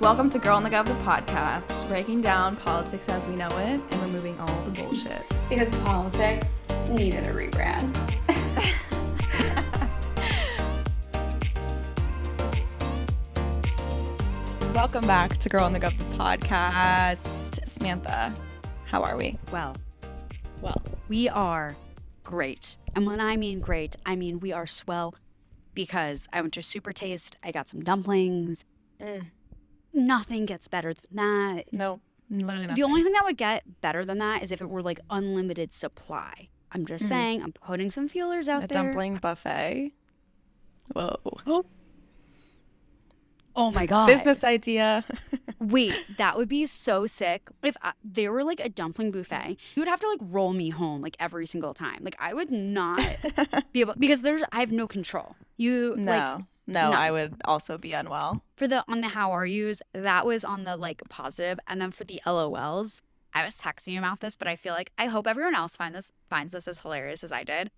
Welcome to Girl on the Gov, the podcast, breaking down politics as we know it and removing all the bullshit. Because politics needed a rebrand. Welcome back to Girl on the Gov, the podcast. Samantha, how are we? Well, we are great. And when I mean great, I mean we are swell because I went to Super Taste. I got some dumplings. Nothing gets better than that. No, literally nothing. The only thing that would get better than that is if it were like unlimited supply. I'm just saying, I'm putting some feelers out there. A dumpling buffet. Whoa. Oh my God. Business idea. Wait, that would be so sick. If there were like a dumpling buffet, you would have to like roll me home like every single time. Like I would not be able, because I have no control. No, I would also be unwell. On the how are yous, that was on the like positive, and then for the LOLs, I was texting you about this, but I feel like I hope everyone else finds this as hilarious as I did.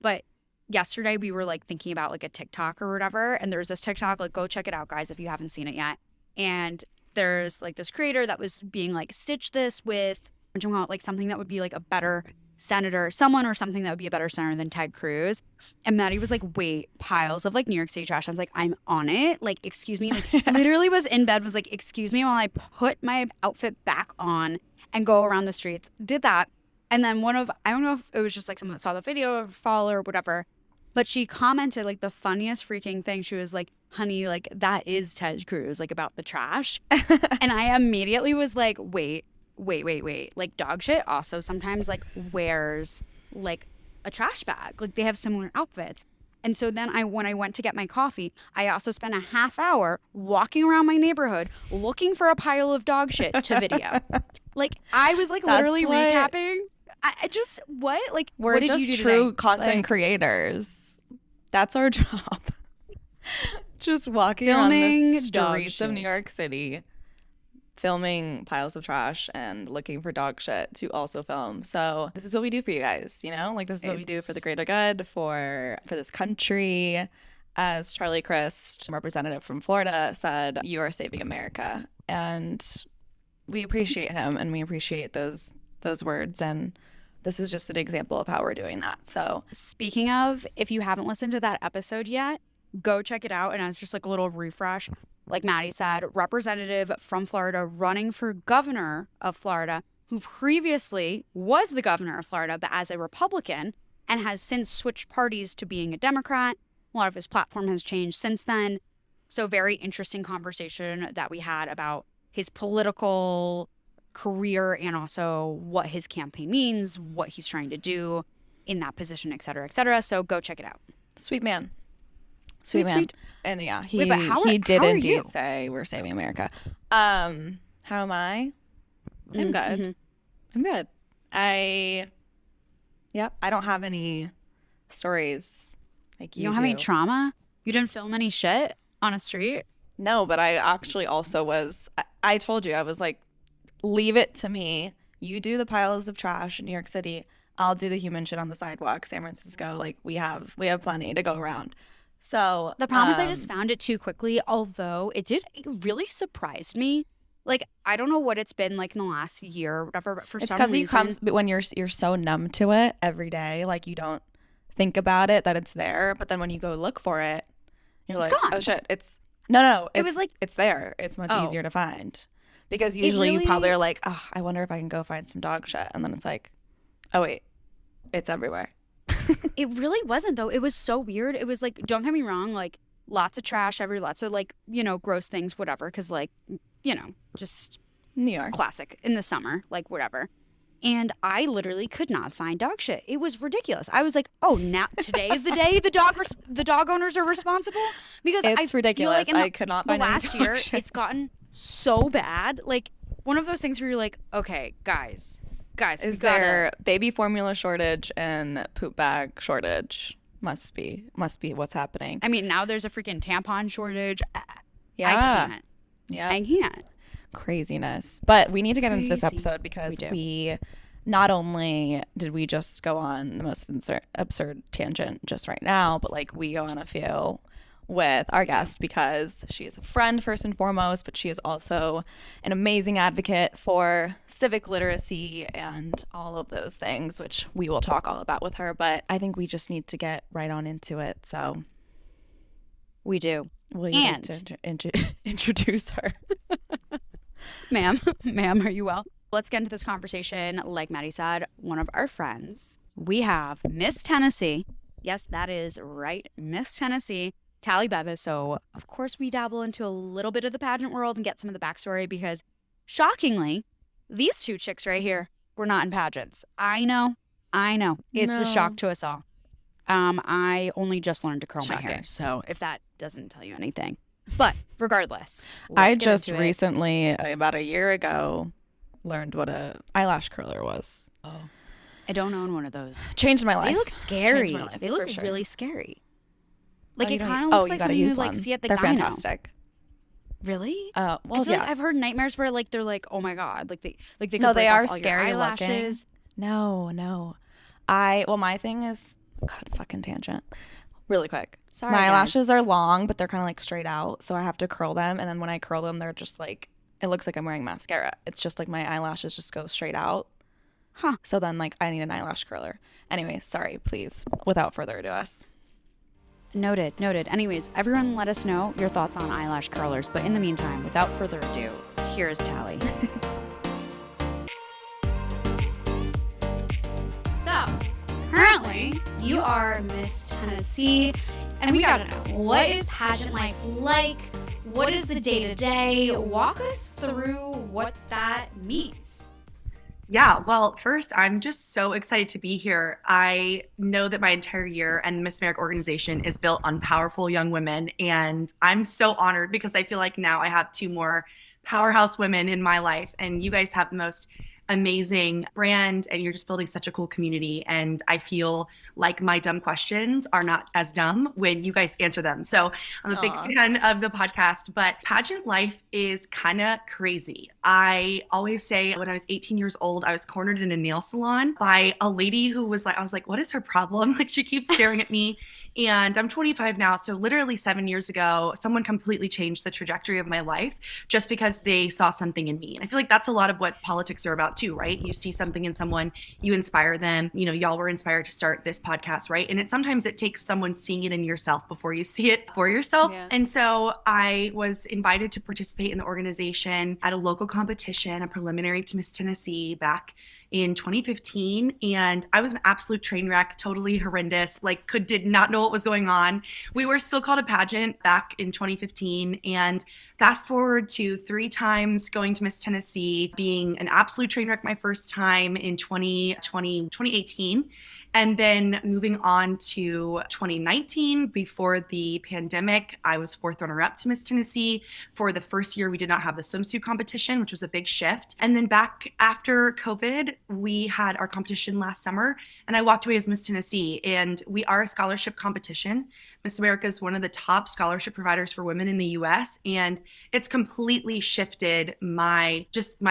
But yesterday we were like thinking about like a TikTok or whatever, and there's this TikTok, like go check it out, guys, if you haven't seen it yet. And there's like this creator that was being like, stitch this with, I'm talking about like something that would be like a better senator, someone or something that would be a better senator than Ted Cruz. And Maddie was like, wait, piles of like New York City trash. I was like, I'm on it. Like, excuse me. Like, literally was in bed, was like, excuse me while I put my outfit back on and go around the streets. Did that. And then I don't know if it was just like someone that saw the video or follow or whatever, but she commented like the funniest freaking thing. She was like, honey, like that is Ted Cruz, like about the trash. And I immediately was like, wait. Like dog shit also sometimes like wears like a trash bag. Like they have similar outfits. And so then when I went to get my coffee, I also spent a half hour walking around my neighborhood looking for a pile of dog shit to video. Like I was like literally recapping. I just, what? Like, we're what did just you do true today? content creators. That's our job. Just walking around the streets of New York City, filming piles of trash and looking for dog shit to also film. So this is what we do for you guys, you know? Like this is what we do for the greater good, for this country. As Charlie Crist, representative from Florida, said, you are saving America. And we appreciate him and we appreciate those words, and this is just an example of how we're doing that. So speaking of, if you haven't listened to that episode yet, go check it out. And as just like a little refresh, like Maddie said, representative from Florida running for governor of Florida, who previously was the governor of Florida, but as a Republican, and has since switched parties to being a Democrat. A lot of his platform has changed since then. So very interesting conversation that we had about his political career and also what his campaign means, what he's trying to do in that position, et cetera, et cetera. So go check it out. Sweet man. Sweet. And yeah, he did indeed say we're saving America. How am I? I'm good. Mm-hmm. I'm good. I don't have any stories like you don't have any trauma? You didn't film any shit on a street? No, but I actually also was, I told you, I was like, leave it to me. You do the piles of trash in New York City. I'll do the human shit on the sidewalk. San Francisco, like we have plenty to go around. So the problem is I just found it too quickly, although it really surprised me. Like, I don't know what it's been like in the last year or whatever, but for some reason. But when you're so numb to it every day, like you don't think about it, that it's there. But then when you go look for it, you're like, gone. oh shit, no. It was like, it's there. It's much easier to find. Because usually you probably are like, oh, I wonder if I can go find some dog shit. And then it's like, oh wait, it's everywhere. It really wasn't though. It was so weird. It was like, don't get me wrong, like lots of trash lots of like, gross things, whatever. Cause like, just New York. Classic in the summer, like whatever. And I literally could not find dog shit. It was ridiculous. I was like, oh, now today is the day the dog owners are responsible? Because it's ridiculous. Feel like I could not find the last year, shit. It's gotten so bad. Like one of those things where you're like, okay, guys, is there baby formula shortage and poop bag shortage? Must be what's happening. I mean, now there's a freaking tampon shortage. Yeah. I can't. Yeah. I can't. Craziness. But we need to get into this episode because we not only did we just go on the most absurd tangent just right now, but like we go on a few with our guest because she is a friend first and foremost, but she is also an amazing advocate for civic literacy and all of those things, which we will talk all about with her. But I think we just need to get right on into it. So we do. Will you like to introduce her? Ma'am, are you well? Let's get into this conversation. Like Maddie said, one of our friends, we have Miss Tennessee. Yes, that is right. Miss Tennessee, Tally Bevis. So, of course, we dabble into a little bit of the pageant world and get some of the backstory because, shockingly, these two chicks right here were not in pageants. I know. It's a shock to us all. I only just learned to curl my hair, so if that doesn't tell you anything. But regardless, I just recently, about a year ago, learned what a eyelash curler was. Oh, I don't own one of those. Changed my life. They look scary. Life, they look sure. really scary. Like it kind of looks like something you like see at the They're gyno. Fantastic. Really? Well, I feel like I've heard nightmares where like they're like, oh my god, like they could no, break they off are all scary your eyelashes. looking. No. My thing is, God, fucking tangent. Really quick. Sorry, my guys. eyelashes are long, but they're kind of like straight out, so I have to curl them. And then when I curl them, they're just like, it looks like I'm wearing mascara. It's just like my eyelashes just go straight out. Huh. So then like I need an eyelash curler. Anyway, sorry, please. Without further ado, us. Noted. Anyways, everyone let us know your thoughts on eyelash curlers. But in the meantime, without further ado, here is Tally. So, currently, you are Miss Tennessee, and we gotta know, what is pageant life like? What is the day-to-day? Walk us through what that means. Yeah, well, first, I'm just so excited to be here. I know that my entire year and the Miss America organization is built on powerful young women, and I'm so honored because I feel like now I have two more powerhouse women in my life, and you guys have the most amazing brand, and you're just building such a cool community. And I feel like my dumb questions are not as dumb when you guys answer them. So I'm a big fan of the podcast, but pageant life is kind of crazy. I always say when I was 18 years old, I was cornered in a nail salon by a lady who was like, I was like, what is her problem? Like she keeps staring at me. And I'm 25 now. So literally 7 years ago, someone completely changed the trajectory of my life just because they saw something in me. And I feel like that's a lot of what politics are about too, right? You see something in someone, you inspire them. You know, y'all were inspired to start this podcast, right? And sometimes it takes someone seeing it in yourself before you see it for yourself. Yeah. And so I was invited to participate in the organization at a local competition, a preliminary to Miss Tennessee back in 2015, and I was an absolute train wreck, totally horrendous, like did not know what was going on. We were still called a pageant back in 2015, and fast forward to 3 times going to Miss Tennessee, being an absolute train wreck my first time in 2018, and then moving on to 2019 before the pandemic, I was 4th runner-up to Miss Tennessee. For the first year, we did not have the swimsuit competition, which was a big shift. And then back after COVID, we had our competition last summer, and I walked away as Miss Tennessee. And we are a scholarship competition. Miss America is one of the top scholarship providers for women in the US, and it's completely shifted my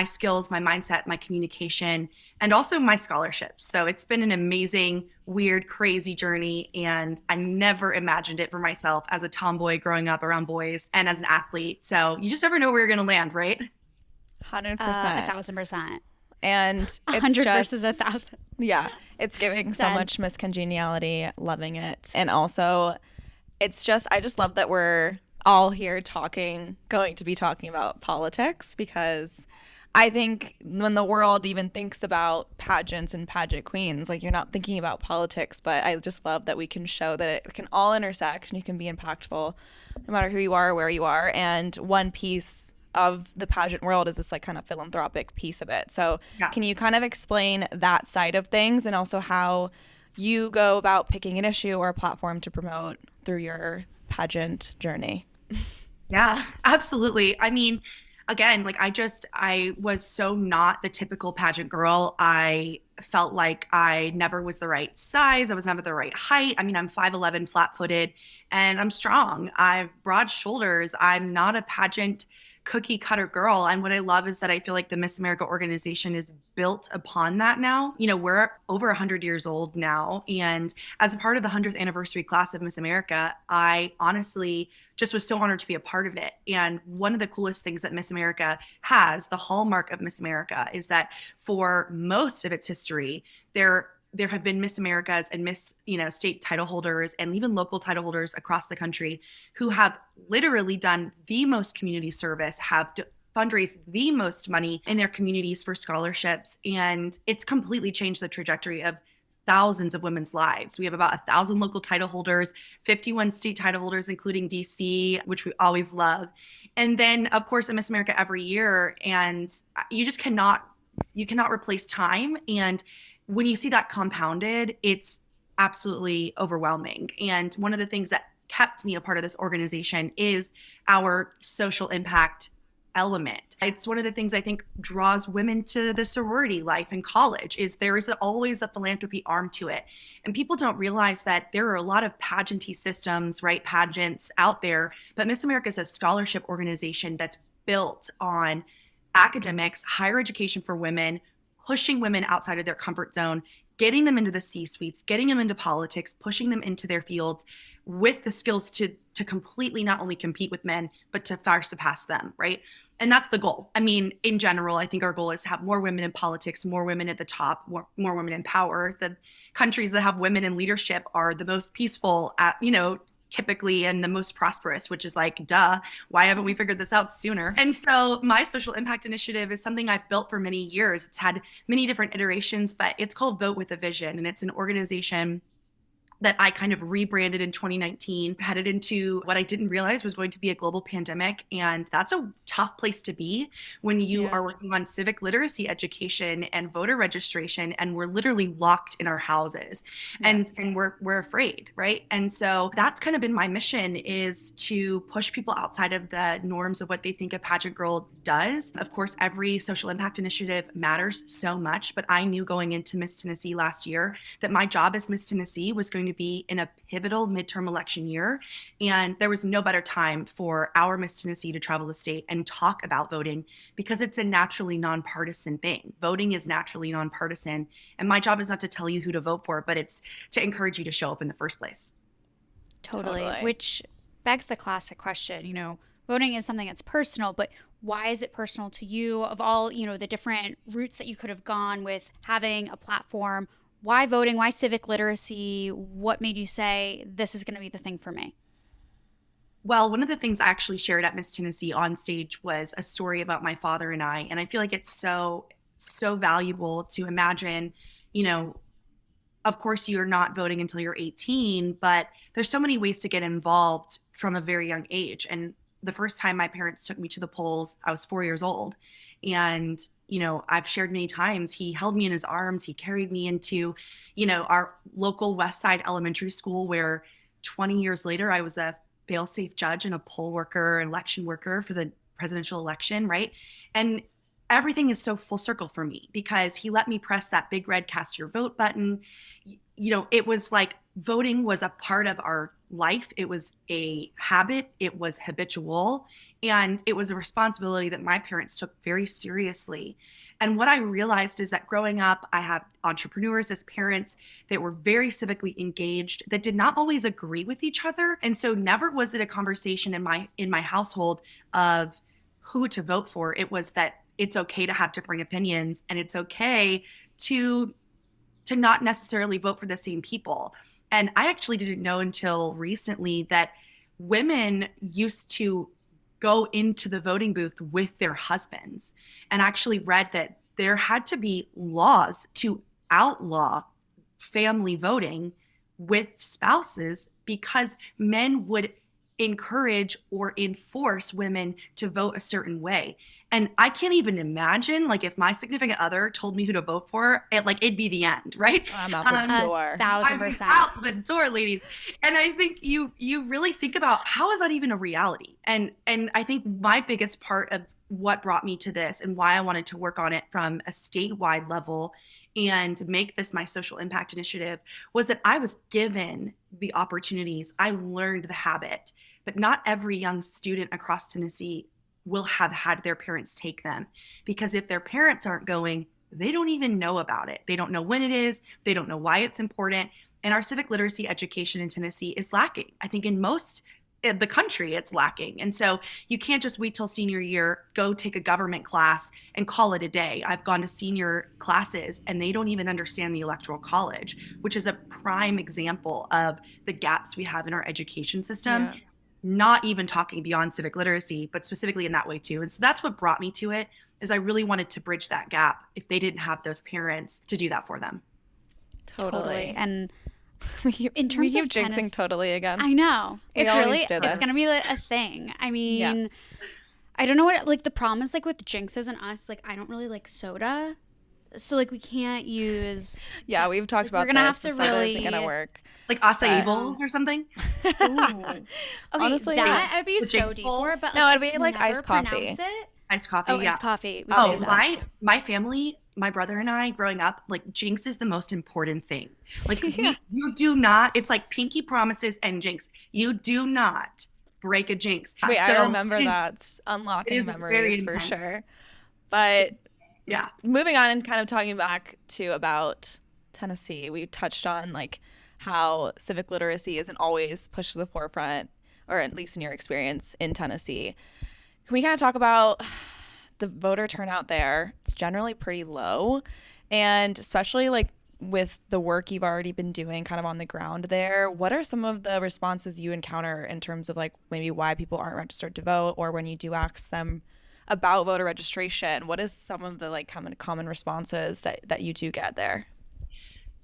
skills, my mindset, my communication, and also my scholarships. So it's been an amazing, weird, crazy journey, and I never imagined it for myself as a tomboy growing up around boys and as an athlete. So you just never know where you're gonna land, right? 100%. 1,000%. And it's 100 just, versus 1,000. Yeah, it's giving so much miscongeniality, loving it. And also, it's just, I just love that we're all here going to be talking about politics, because I think when the world even thinks about pageants and pageant queens, like you're not thinking about politics, but I just love that we can show that it can all intersect and you can be impactful no matter who you are or where you are. And one piece of the pageant world is this like kind of philanthropic piece of it. So Can you kind of explain that side of things and also how you go about picking an issue or a platform to promote through your pageant journey? Yeah, absolutely. I mean, again, like I was so not the typical pageant girl. I felt like I never was the right size. I was never the right height. I mean, I'm 5'11", flat-footed, and I'm strong. I have broad shoulders. I'm not a pageant cookie cutter girl. And what I love is that I feel like the Miss America organization is built upon that now. You know, we're over 100 years old now. And as a part of the 100th anniversary class of Miss America, I honestly just was so honored to be a part of it. And one of the coolest things that Miss America has, the hallmark of Miss America, is that for most of its history, there have been Miss Americas and Miss, state title holders and even local title holders across the country who have literally done the most community service, have fundraised the most money in their communities for scholarships. And it's completely changed the trajectory of thousands of women's lives. We have about 1,000 local title holders, 51 state title holders, including DC, which we always love. And then, of course, a Miss America every year. And you just cannot replace time. And when you see that compounded, it's absolutely overwhelming. And one of the things that kept me a part of this organization is our social impact element. It's one of the things I think draws women to the sorority life in college is there is always a philanthropy arm to it. And people don't realize that there are a lot of pageanty systems, right? Pageants out there, but Miss America is a scholarship organization that's built on academics, higher education for women, pushing women outside of their comfort zone, getting them into the C-suites, getting them into politics, pushing them into their fields with the skills to completely not only compete with men, but to far surpass them, right? And that's the goal. I mean, in general, I think our goal is to have more women in politics, more women at the top, more women in power. The countries that have women in leadership are the most peaceful, typically, and the most prosperous, which is like, duh, why haven't we figured this out sooner? And so my social impact initiative is something I've built for many years. It's had many different iterations, but it's called Vote with a Vision. And it's an organization that I kind of rebranded in 2019, headed into what I didn't realize was going to be a global pandemic. And that's a tough place to be when you are working on civic literacy education and voter registration, and we're literally locked in our houses and we're afraid, right? And so that's kind of been my mission, is to push people outside of the norms of what they think a pageant girl does. Of course, every social impact initiative matters so much, but I knew going into Miss Tennessee last year that my job as Miss Tennessee was going to be in a pivotal midterm election year. And there was no better time for our Miss Tennessee to travel the state and talk about voting, because it's a naturally nonpartisan thing. Voting is naturally nonpartisan. And my job is not to tell you who to vote for, but it's to encourage you to show up in the first place. Totally. Which begs the classic question, voting is something that's personal, but why is it personal to you? Of all, the different routes that you could have gone with having a platform, why voting? Why civic literacy? What made you say this is going to be the thing for me? Well, one of the things I actually shared at Miss Tennessee on stage was a story about my father and I. And I feel like it's so valuable to imagine, of course, you're not voting until you're 18, but there's so many ways to get involved from a very young age. And the first time my parents took me to the polls, I was 4 years old. And I've shared many times, he held me in his arms. He carried me into, our local West Side elementary school, where 20 years later, I was a fail-safe judge and a poll worker, election worker for the presidential election, right? And everything is so full circle for me, because he let me press that big red cast your vote button. It was like voting was a part of our life. It was a habit. It was habitual. And it was a responsibility that my parents took very seriously. And what I realized is that growing up, I have entrepreneurs as parents that were very civically engaged, that did not always agree with each other. And so never was it a conversation in my household of who to vote for. It was that it's okay to have differing opinions, and it's okay to not necessarily vote for the same people. And I actually didn't know until recently that women used to go into the voting booth with their husbands, and actually read that there had to be laws to outlaw family voting with spouses, because men would encourage or enforce women to vote a certain way. And I can't even imagine, like, if my significant other told me who to vote for, it'd be the end, right? I'm out the door. 1,000%. Out the door, ladies. And I think you really think about, how is that even a reality? And I think my biggest part of what brought me to this, and why I wanted to work on it from a statewide level and make this my social impact initiative, was that I was given the opportunities. I learned the habit, but not every young student across Tennessee will have had their parents take them, because if their parents aren't going, they don't even know about it. They don't know when it is. They don't know why it's important. And our civic literacy education in Tennessee is lacking. I think in most of the country, it's lacking. And so you can't just wait till senior year, go take a government class and call it a day. I've gone to senior classes and they don't even understand the Electoral College, which is a prime example of the gaps we have in our education system. Yeah. Not even talking beyond civic literacy, but specifically in that way too. And so that's what brought me to it, is I really wanted to bridge that gap if they didn't have those parents to do that for them. Totally. And in terms of jinxing totally again. I know. It's going to be a thing. I mean, I don't know what, like, the problem is, like, with jinxes and us, like, I don't really like soda. So, like, we can't use. Yeah, we've talked about this. We're going to have to really. Isn't going to work. Like acai bowls or something? Okay, honestly, that I'd be so deep for, but no, it'd be like iced coffee. Iced coffee, yeah. Iced coffee. My family, my brother and I growing up, like, jinx is the most important thing. Like, you do not, it's like pinky promises and jinx. You do not break a jinx. Wait, so I remember that. Unlocking memories for sure. But yeah, moving on and kind of talking back to about Tennessee, we touched on like how civic literacy isn't always pushed to the forefront, or at least in your experience in Tennessee. Can we kind of talk about the voter turnout there? It's generally pretty low, and especially like with the work you've already been doing kind of on the ground there, what are some of the responses you encounter in terms of like maybe why people aren't registered to vote, or when you do ask them about voter registration, what is some of the like common responses that you do get there?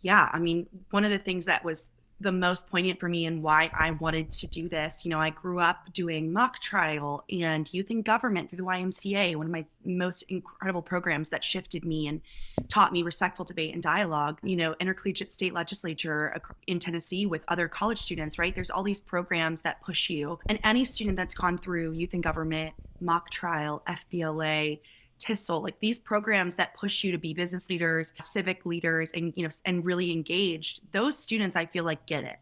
Yeah, I mean, one of the things that was the most poignant for me and why I wanted to do this, you know, I grew up doing mock trial and youth in government through the YMCA, one of my most incredible programs that shifted me and taught me respectful debate and dialogue, you know, intercollegiate state legislature in Tennessee with other college students, right? There's all these programs that push you. And any student that's gone through youth in government, mock trial, FBLA, TISL, like these programs that push you to be business leaders, civic leaders, and, you know, and really engaged, those students, I feel like, get it.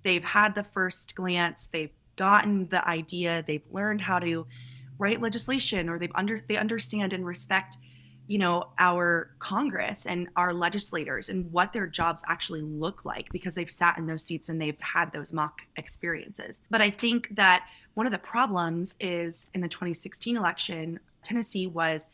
They've had the first glance, they've gotten the idea, they've learned how to write legislation, or they understand and respect, you know, our Congress and our legislators and what their jobs actually look like, because they've sat in those seats and they've had those mock experiences. But I think that one of the problems is in the 2016 election, Tennessee was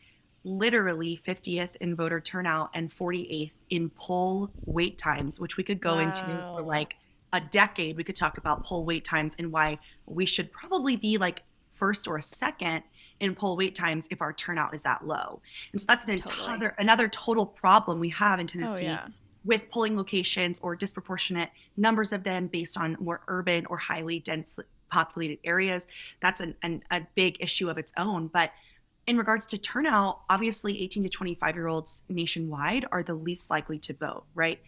literally 50th in voter turnout and 48th in poll wait times, which we could go into for like a decade. We could talk about poll wait times and why we should probably be like first or second in poll wait times if our turnout is that low. And so that's another total problem we have in Tennessee with polling locations or disproportionate numbers of them based on more urban or highly densely populated areas. That's a big issue of its own. But in regards to turnout, obviously 18 to 25-year-olds nationwide are the least likely to vote, right?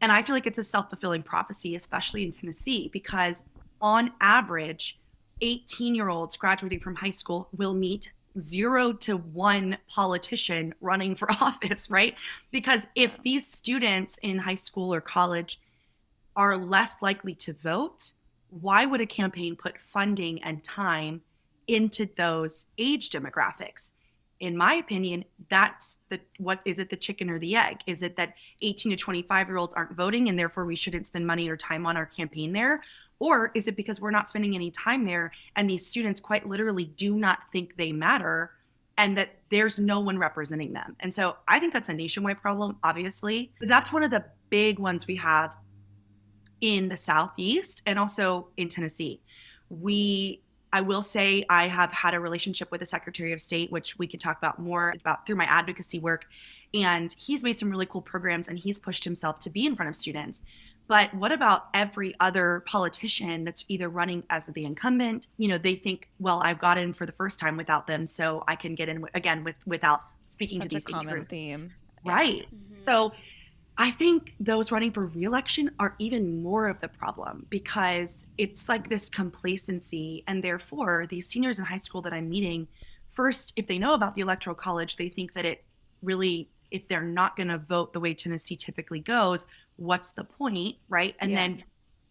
And I feel like it's a self-fulfilling prophecy, especially in Tennessee, because on average, 18-year-olds graduating from high school will meet 0 to 1 politician running for office, right? Because if these students in high school or college are less likely to vote, why would a campaign put funding and time into those age demographics? In my opinion, that's the chicken or the egg? Is it that 18 to 25-year-olds aren't voting and therefore we shouldn't spend money or time on our campaign there? Or is it because we're not spending any time there and these students quite literally do not think they matter and that there's no one representing them? And so I think that's a nationwide problem, obviously. But that's one of the big ones we have in the Southeast and also in Tennessee. I will say I have had a relationship with the Secretary of State, which we could talk about more about through my advocacy work. And he's made some really cool programs and he's pushed himself to be in front of students. But what about every other politician that's either running as the incumbent? You know, they think, well, I've got in for the first time without them, so I can get in again without speaking to these common groups. Theme. Right. Mm-hmm. So I think those running for re-election are even more of the problem because it's like this complacency, and therefore these seniors in high school that I'm meeting, first, if they know about the Electoral College, they think that it really, if they're not going to vote the way Tennessee typically goes, what's the point, right? And then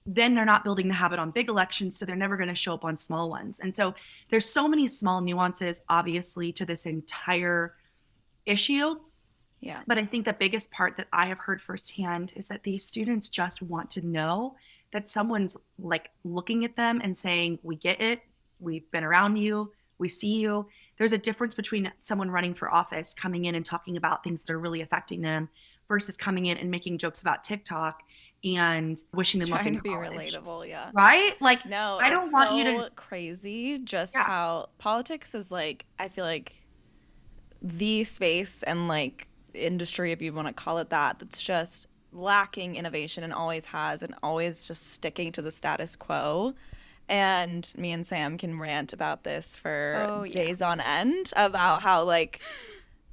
then they're not building the habit on big elections, so they're never going to show up on small ones. And so there's so many small nuances, obviously, to this entire issue. Yeah. But I think the biggest part that I have heard firsthand is that these students just want to know that someone's like looking at them and saying, we get it, we've been around you, we see you. There's a difference between someone running for office, coming in and talking about things that are really affecting them, versus coming in and making jokes about TikTok and wishing them luck in Trying to be college. relatable, yeah. Right? Like, No, I don't it's want so you to. crazy just Yeah. how politics is like, I feel like the space and like industry, if you want to call it that, that's just lacking innovation and always has, and always just sticking to the status quo. And me and Sam can rant about this for days on end about how, like,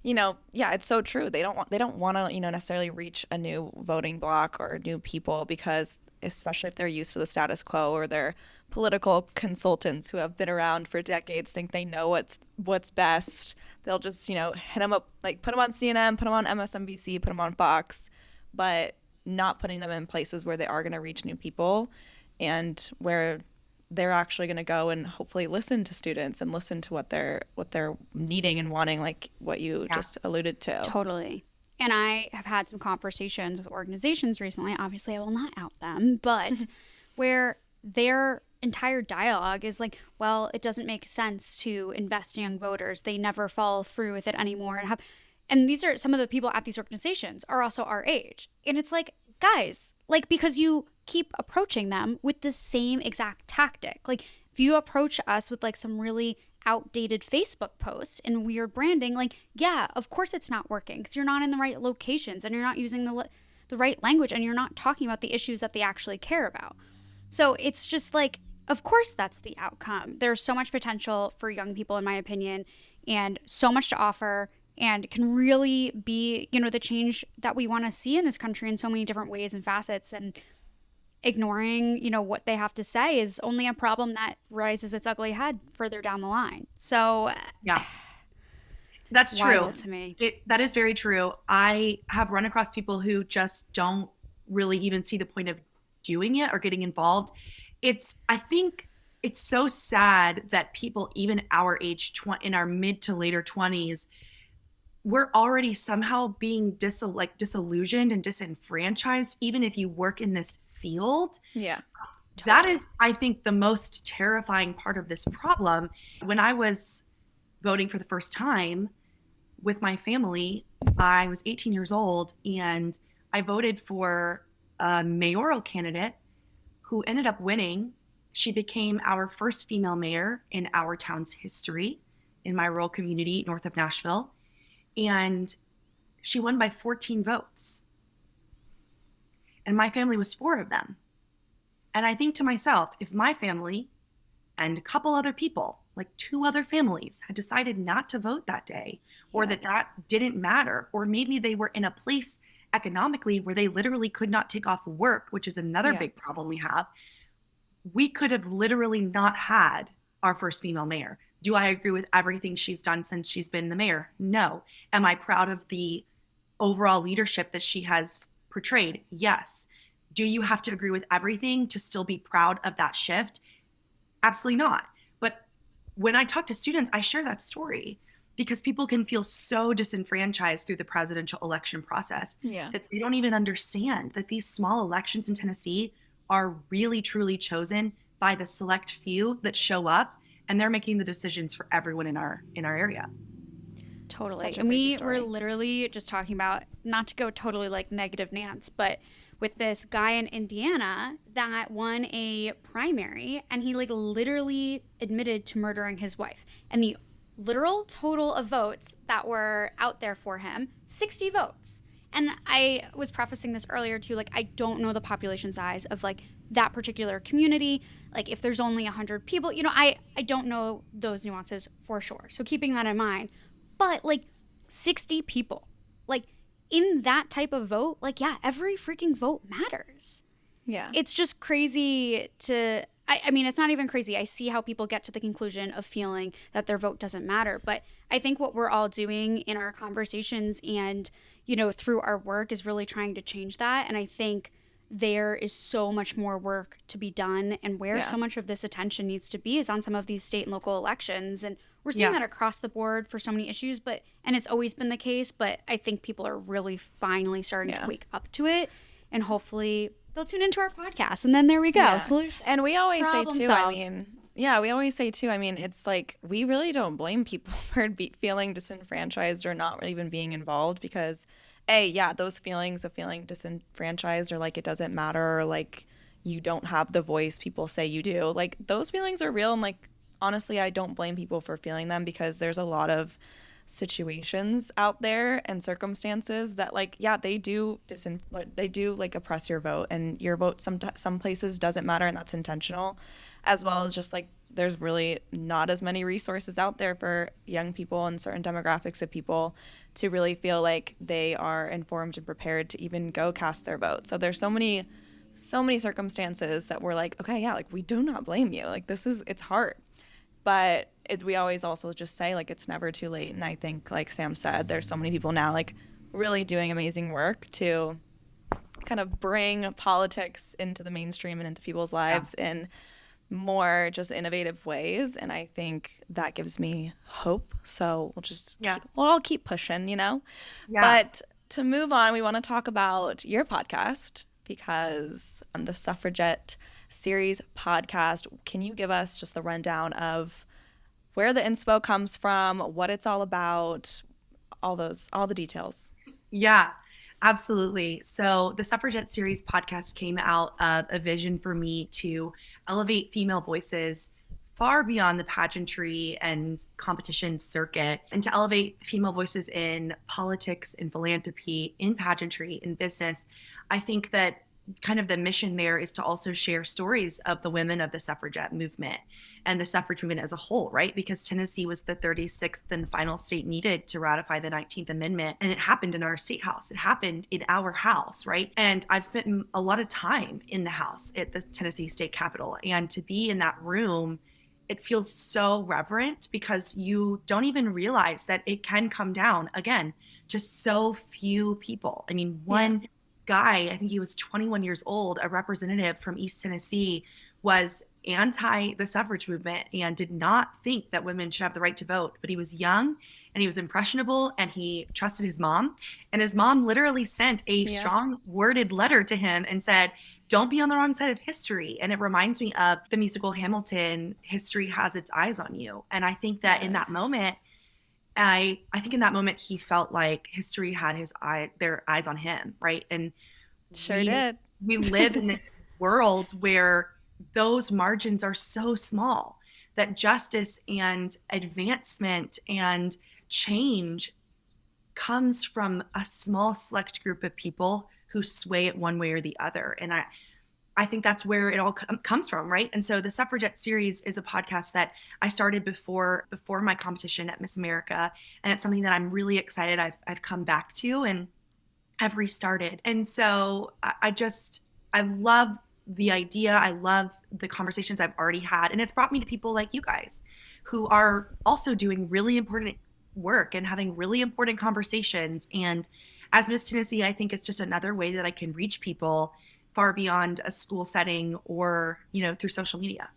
you know, yeah, it's so true. They don't want to, you know, necessarily reach a new voting bloc or new people, because especially if they're used to the status quo, or their political consultants who have been around for decades think they know what's best. They'll just, you know, hit them up, like put them on CNN, put them on MSNBC, put them on Fox, but not putting them in places where they are going to reach new people and where they're actually going to go and hopefully listen to students and listen to what they're needing and wanting, like what you just alluded to. Totally. And I have had some conversations with organizations recently. Obviously, I will not out them, but where their entire dialogue is like, well, it doesn't make sense to invest in young voters. They never follow through with it anymore. And these are some of the people at these organizations are also our age. And it's like, guys, like, because you keep approaching them with the same exact tactic. Like, if you approach us with like some really outdated Facebook posts and weird branding, like, yeah, of course it's not working, because you're not in the right locations and you're not using the right language and you're not talking about the issues that they actually care about. So it's just like, of course that's the outcome. There's so much potential for young people, in my opinion, and so much to offer, and can really be, you know, the change that we want to see in this country in so many different ways and facets. And ignoring, you know, what they have to say is only a problem that rises its ugly head further down the line. So yeah, that's true. Wild to me. That is very true. I have run across people who just don't really even see the point of doing it or getting involved. I think it's so sad that people, even our age, in our mid to later 20s, we're already somehow being disillusioned and disenfranchised, even if you work in this field. Yeah. That is, I think, the most terrifying part of this problem. When I was voting for the first time with my family, I was 18 years old, and I voted for a mayoral candidate who ended up winning. She became our first female mayor in our town's history, in my rural community north of Nashville. And she won by 14 votes. And my family was 4 of them. And I think to myself, if my family and a couple other people, like 2 other families, had decided not to vote that day, or that didn't matter, or maybe they were in a place economically where they literally could not take off work, which is another big problem we have, we could have literally not had our first female mayor. Do I agree with everything she's done since she's been the mayor? No. Am I proud of the overall leadership that she has portrayed? Yes. Do you have to agree with everything to still be proud of that shift? Absolutely not. But when I talk to students, I share that story because people can feel so disenfranchised through the presidential election process that they don't even understand that these small elections in Tennessee are really, truly chosen by the select few that show up, and they're making the decisions for everyone in our area. Totally. And we were literally just talking about, not to go totally like negative Nance, but with this guy in Indiana that won a primary, and he like literally admitted to murdering his wife. And the literal total of votes that were out there for him, 60 votes. And I was prefacing this earlier too, like, I don't know the population size of like that particular community. Like, if there's only 100 people, you know, I don't know those nuances for sure. So keeping that in mind, but like 60 people, like in that type of vote, like, yeah, every freaking vote matters. Yeah. It's just crazy to, I mean, it's not even crazy. I see how people get to the conclusion of feeling that their vote doesn't matter. But I think what we're all doing in our conversations and, you know, through our work is really trying to change that. And I think there is so much more work to be done, and where so much of this attention needs to be is on some of these state and local elections. And we're seeing that across the board for so many issues, and it's always been the case, but I think people are really finally starting to wake up to it, and hopefully they'll tune into our podcast, and then there we go. Solution. And we always say Problem too, solved. it's like we really don't blame people for feeling disenfranchised or not even being involved, because those feelings of feeling disenfranchised, or like it doesn't matter, or like you don't have the voice people say you do, like those feelings are real. And like honestly, I don't blame people for feeling them, because there's a lot of situations out there and circumstances that like they do like oppress your vote, and your vote some places doesn't matter, and that's intentional, as well as just like there's really not as many resources out there for young people and certain demographics of people to really feel like they are informed and prepared to even go cast their vote. So there's so many circumstances that we're like, okay, like we do not blame you, like it's hard. But we always also just say like it's never too late. And I think, like Sam said, there's so many people now like really doing amazing work to kind of bring politics into the mainstream and into people's lives in more just innovative ways. And I think that gives me hope. So we'll all keep pushing, But to move on, we want to talk about your podcast, because on the Suffragette Series podcast, can you give us just the rundown of where the inspo comes from, what it's all about, all the details? Yeah, absolutely. So the Suffragette Series podcast came out of a vision for me to elevate female voices far beyond the pageantry and competition circuit, and to elevate female voices in politics, in philanthropy, in pageantry, in business. I think that kind of the mission there is to also share stories of the women of the suffragette movement and the suffrage movement as a whole, right? Because Tennessee was the 36th and final state needed to ratify the 19th Amendment. And it happened in our state house. It happened in our house, right? And I've spent a lot of time in the house at the Tennessee State Capitol. And to be in that room, it feels so reverent, because you don't even realize that it can come down, again, just so few people. I mean, one guy, I think he was 21 years old, a representative from East Tennessee, was anti the suffrage movement and did not think that women should have the right to vote. But he was young and he was impressionable, and he trusted his mom. And his mom literally sent a strong worded letter to him and said, don't be on the wrong side of history. And it reminds me of the musical Hamilton, history has its eyes on you. And I think that in that moment, I think in that moment he felt like history had their eyes on him, right? And we live in this world where those margins are so small that justice and advancement and change comes from a small select group of people who sway it one way or the other. And I think that's where it all comes from, right? And so the Suffragette Series is a podcast that I started before my competition at Miss America, and it's something that I'm really excited I've come back to and have restarted. And so I love the idea. I love the conversations I've already had, and it's brought me to people like you guys who are also doing really important work and having really important conversations. And as Miss Tennessee, I think it's just another way that I can reach people far beyond a school setting or, through social media.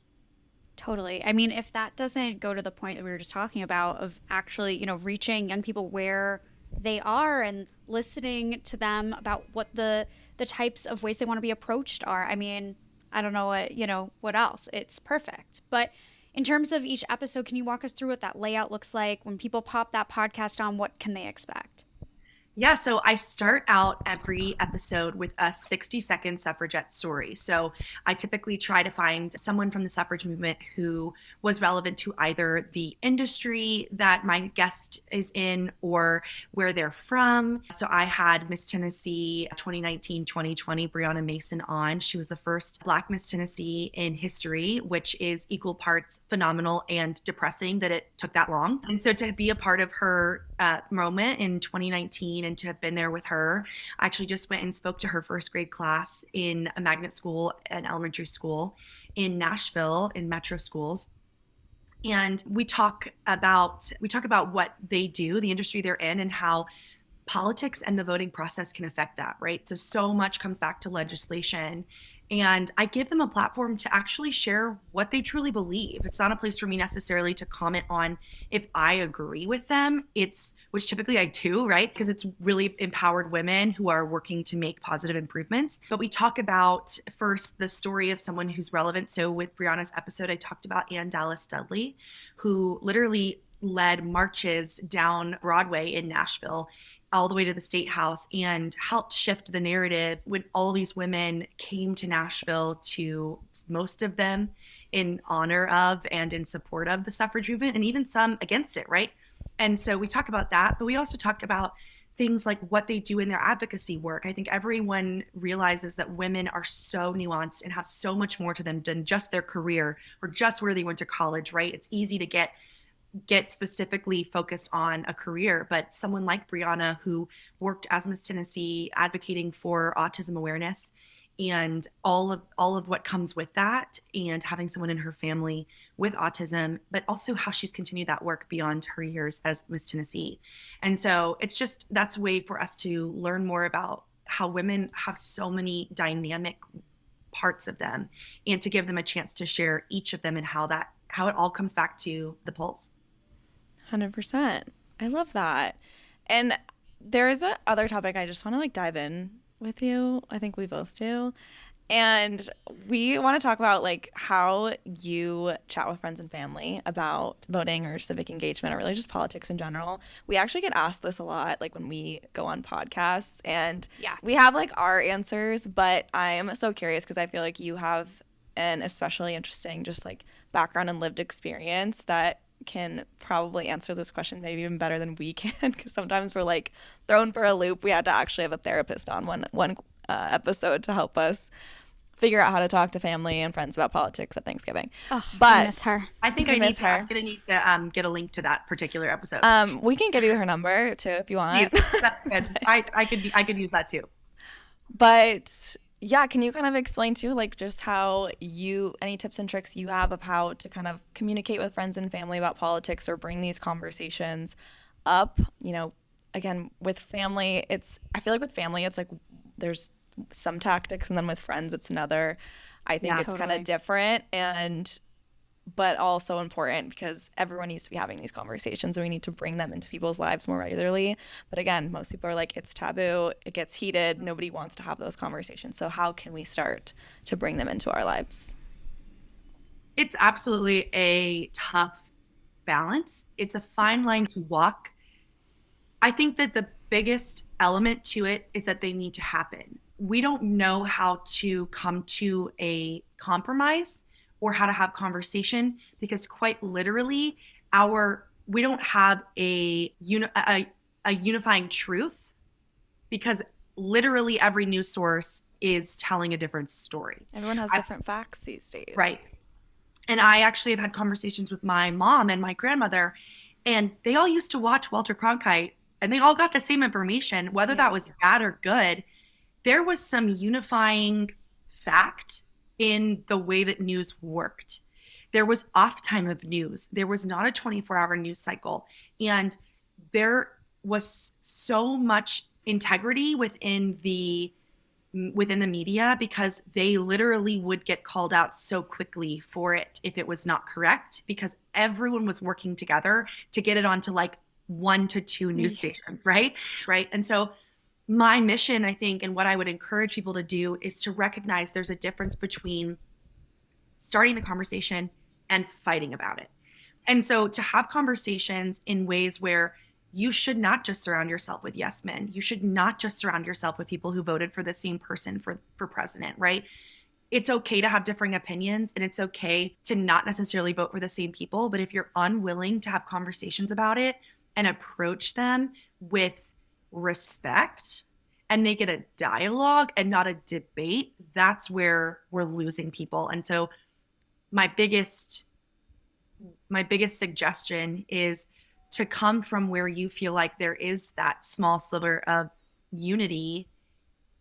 Totally. I mean, if that doesn't go to the point that we were just talking about of actually, reaching young people where they are and listening to them about what the types of ways they want to be approached are. I mean, I don't know what else. It's perfect. But in terms of each episode, can you walk us through what that layout looks like? When people pop that podcast on, what can they expect? Yeah, so I start out every episode with a 60-second suffragette story. So I typically try to find someone from the suffrage movement who was relevant to either the industry that my guest is in or where they're from. So I had Miss Tennessee 2019-2020, Brianna Mason on. She was the first Black Miss Tennessee in history, which is equal parts phenomenal and depressing that it took that long. And so to be a part of her moment in 2019 and to have been there with her, I actually just went and spoke to her first grade class in a magnet school, an elementary school in Nashville, in metro schools. And we talk about what they do, the industry they're in, and how politics and the voting process can affect that, right? So much comes back to legislation. And I give them a platform to actually share what they truly believe. It's not a place for me necessarily to comment on if I agree with them. Which typically I do, right? Because it's really empowered women who are working to make positive improvements. But we talk about first the story of someone who's relevant. So with Brianna's episode, I talked about Dallas Dudley, who literally led marches down Broadway in Nashville all the way to the State House and helped shift the narrative when all these women came to Nashville, to most of them in honor of and in support of the suffrage movement, and even some against it, right? And so we talk about that, but we also talk about things like what they do in their advocacy work. I think everyone realizes that women are so nuanced and have so much more to them than just their career or just where they went to college, right? It's easy to get specifically focused on a career, but someone like Brianna, who worked as Miss Tennessee advocating for autism awareness and all of what comes with that, and having someone in her family with autism, but also how she's continued that work beyond her years as Miss Tennessee. And so that's a way for us to learn more about how women have so many dynamic parts of them, and to give them a chance to share each of them and how it all comes back to the polls. 100%. I love that. And there is a other topic I just want to dive in with you. I think we both do. And we want to talk about how you chat with friends and family about voting or civic engagement, or really just politics in general. We actually get asked this a lot, when we go on podcasts, and we have our answers, but I'm so curious because I feel like you have an especially interesting just background and lived experience that can probably answer this question maybe even better than we can, because sometimes we're thrown for a loop. We had to actually have a therapist on one episode to help us figure out how to talk to family and friends about politics at Thanksgiving. Oh, but I miss her. I think I'm going to need to get a link to that particular episode. We can give you her number too if you want. Please, that's good. I could use that too. But yeah, can you kind of explain too, just how any tips and tricks you have of how to kind of communicate with friends and family about politics or bring these conversations up? Again, with family, I feel like with family, it's there's some tactics, and then with friends, it's another. I think it's kind of different, but also important, because everyone needs to be having these conversations, and we need to bring them into people's lives more regularly. But again, most people are it's taboo, it gets heated, nobody wants to have those conversations. So how can we start to bring them into our lives? It's absolutely a tough balance. It's a fine line to walk. I think that the biggest element to it is that they need to happen. We don't know how to come to a compromise or how to have conversation, because quite literally we don't have a unifying truth, because literally every news source is telling a different story. Everyone has different facts these days. Right. And I actually have had conversations with my mom and my grandmother, and they all used to watch Walter Cronkite, and they all got the same information, whether that was bad or good. There was some unifying fact in the way that news worked. There was off time of news. There was not a 24-hour news cycle. And there was so much integrity within the media, because they literally would get called out so quickly for it if it was not correct, because everyone was working together to get it onto 1 to 2 news stations, right? And so my mission, I think, and what I would encourage people to do, is to recognize there's a difference between starting the conversation and fighting about it. And so to have conversations in ways where you should not just surround yourself with yes men. You should not just surround yourself with people who voted for the same person for president, right? It's okay to have differing opinions, and it's okay to not necessarily vote for the same people. But if you're unwilling to have conversations about it and approach them with respect and make it a dialogue and not a debate, that's where we're losing people. And so my biggest suggestion is to come from where you feel like there is that small sliver of unity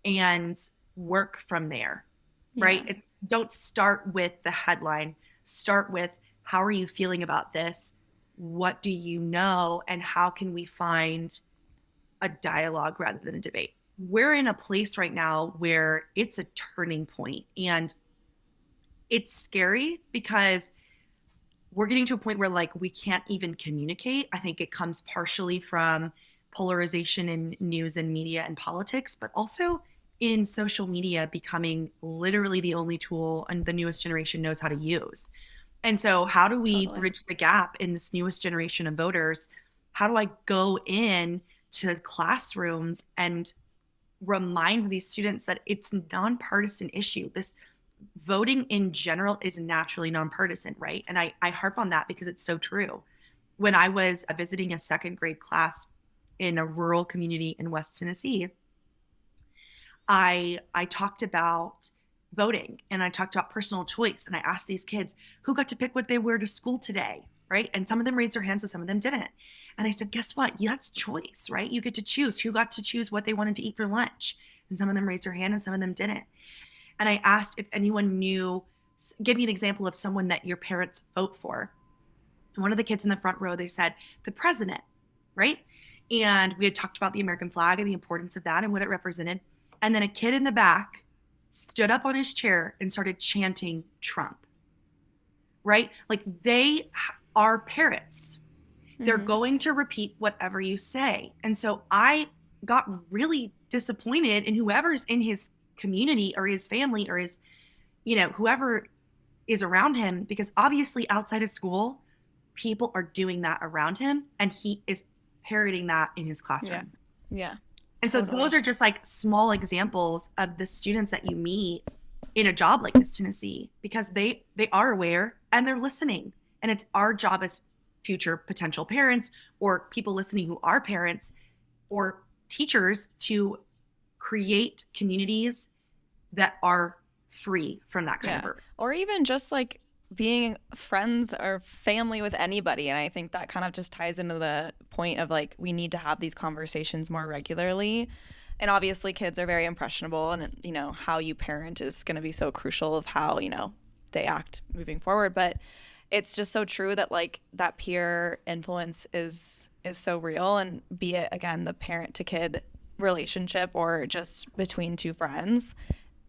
and work from there, right? Don't start with the headline. Start with, how are you feeling about this? What do you know? And how can we find a dialogue rather than a debate. We're in a place right now where it's a turning point, and it's scary because we're getting to a point where like we can't even communicate. I think it comes partially from polarization in news and media and politics, but also in social media becoming literally the only tool and the newest generation knows how to use. And so how do we bridge the gap in this newest generation of voters? How do I go in to classrooms and remind these students that it's a nonpartisan issue? This voting in general is naturally nonpartisan, right? And I harp on that because it's so true. When I was visiting a second grade class in a rural community in West Tennessee, I talked about voting and I talked about personal choice. And I asked these kids who got to pick what they wear to school today, right? And some of them raised their hands and some of them didn't. And I said, guess what? Yeah, that's choice, right? You get to choose who got to choose what they wanted to eat for lunch. And some of them raised their hand and some of them didn't. And I asked if anyone knew, give me an example of someone that your parents vote for. And one of the kids in the front row, they said, the president, right? And we had talked about the American flag and the importance of that and what it represented. And then a kid in the back stood up on his chair and started chanting Trump, right? Like they are parents. They're going to repeat whatever you say. And so I got really disappointed in whoever's in his community or his family or his, whoever is around him, because obviously outside of school, people are doing that around him and he is parroting that in his classroom. Yeah. And so those are just like small examples of the students that you meet in a job like this, Tennessee, because they are aware and they're listening. And it's our job as future potential parents or people listening who are parents or teachers to create communities that are free from that kind of burden. Or even just like being friends or family with anybody. And I think that kind of just ties into the point of like we need to have these conversations more regularly. And obviously kids are very impressionable, and how you parent is going to be so crucial of how they act moving forward. But it's just so true that like that peer influence is so real, and be it again the parent to kid relationship or just between two friends,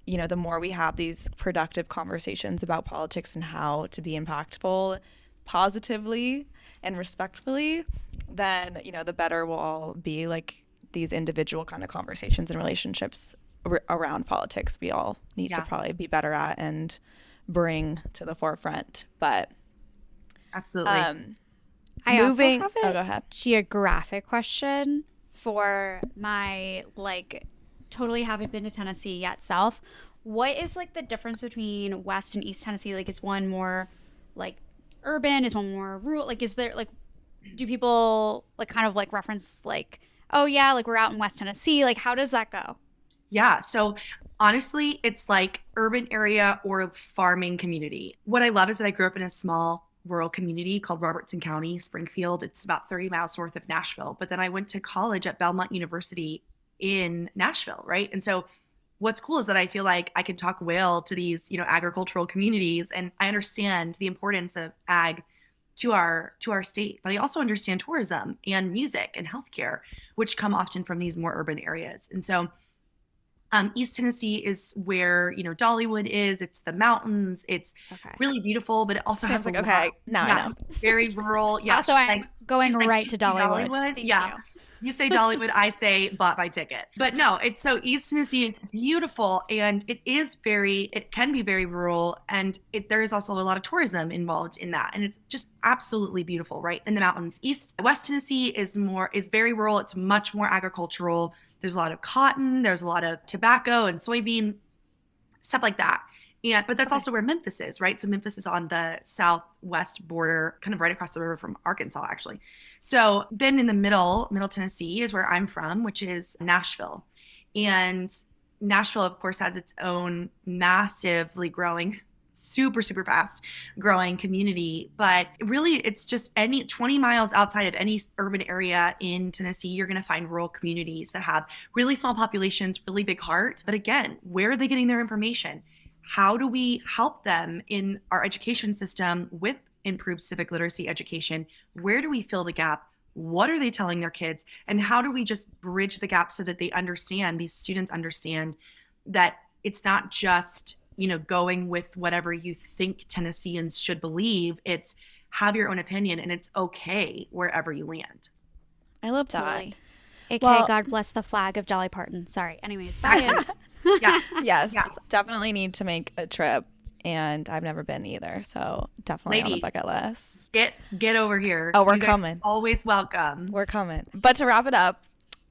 the more we have these productive conversations about politics and how to be impactful positively and respectfully, then the better we'll all be. Like these individual kind of conversations and relationships around politics we all need to probably be better at and bring to the forefront. But absolutely. I also have go ahead. Geographic question for my totally haven't been to Tennessee yet self. What is the difference between West and East Tennessee? Is one more urban? Is one more rural? Is there do people kind of reference oh yeah, we're out in West Tennessee? How does that go? Yeah. So honestly, it's urban area or farming community. What I love is that I grew up in a small rural community called Robertson County, Springfield. It's about 30 miles north of Nashville. But then I went to college at Belmont University in Nashville, right? And so what's cool is that I feel like I can talk well to these, agricultural communities, and I understand the importance of ag to our state. But I also understand tourism and music and healthcare, which come often from these more urban areas. And so East Tennessee is where, Dollywood is. It's the mountains. It's really beautiful, but it also has I know. Very rural. Yeah. Also, I'm going right to Dollywood. Yeah. You say Dollywood, I say bought my ticket. But no, it's so East Tennessee is beautiful, and it can be very rural, and there is also a lot of tourism involved in that. And it's just absolutely beautiful, right? In the mountains. West Tennessee is very rural. It's much more agricultural. There's a lot of cotton, there's a lot of tobacco and soybean, stuff like that. But that's also where Memphis is, right? So Memphis is on the southwest border, kind of right across the river from Arkansas, actually. So then in the middle Tennessee is where I'm from, which is Nashville. And Nashville, of course, has its own massively growing, super, super fast growing community. But really, it's just 20 miles outside of any urban area in Tennessee, you're going to find rural communities that have really small populations, really big hearts. But again, where are they getting their information? How do we help them in our education system with improved civic literacy education? Where do we fill the gap? what are they telling their kids, and how do we just bridge the gap so that they understand, these students understand that it's not just, going with whatever you think Tennesseans should believe. It's have your own opinion, and it's okay wherever you land. I love that. Totally. AKA God bless the flag of Dolly Parton. Sorry. Anyways, biased. Yes, definitely need to make a trip, and I've never been either, so definitely on the bucket list. Get over here. Oh, we're coming. Always welcome. We're coming. But to wrap it up,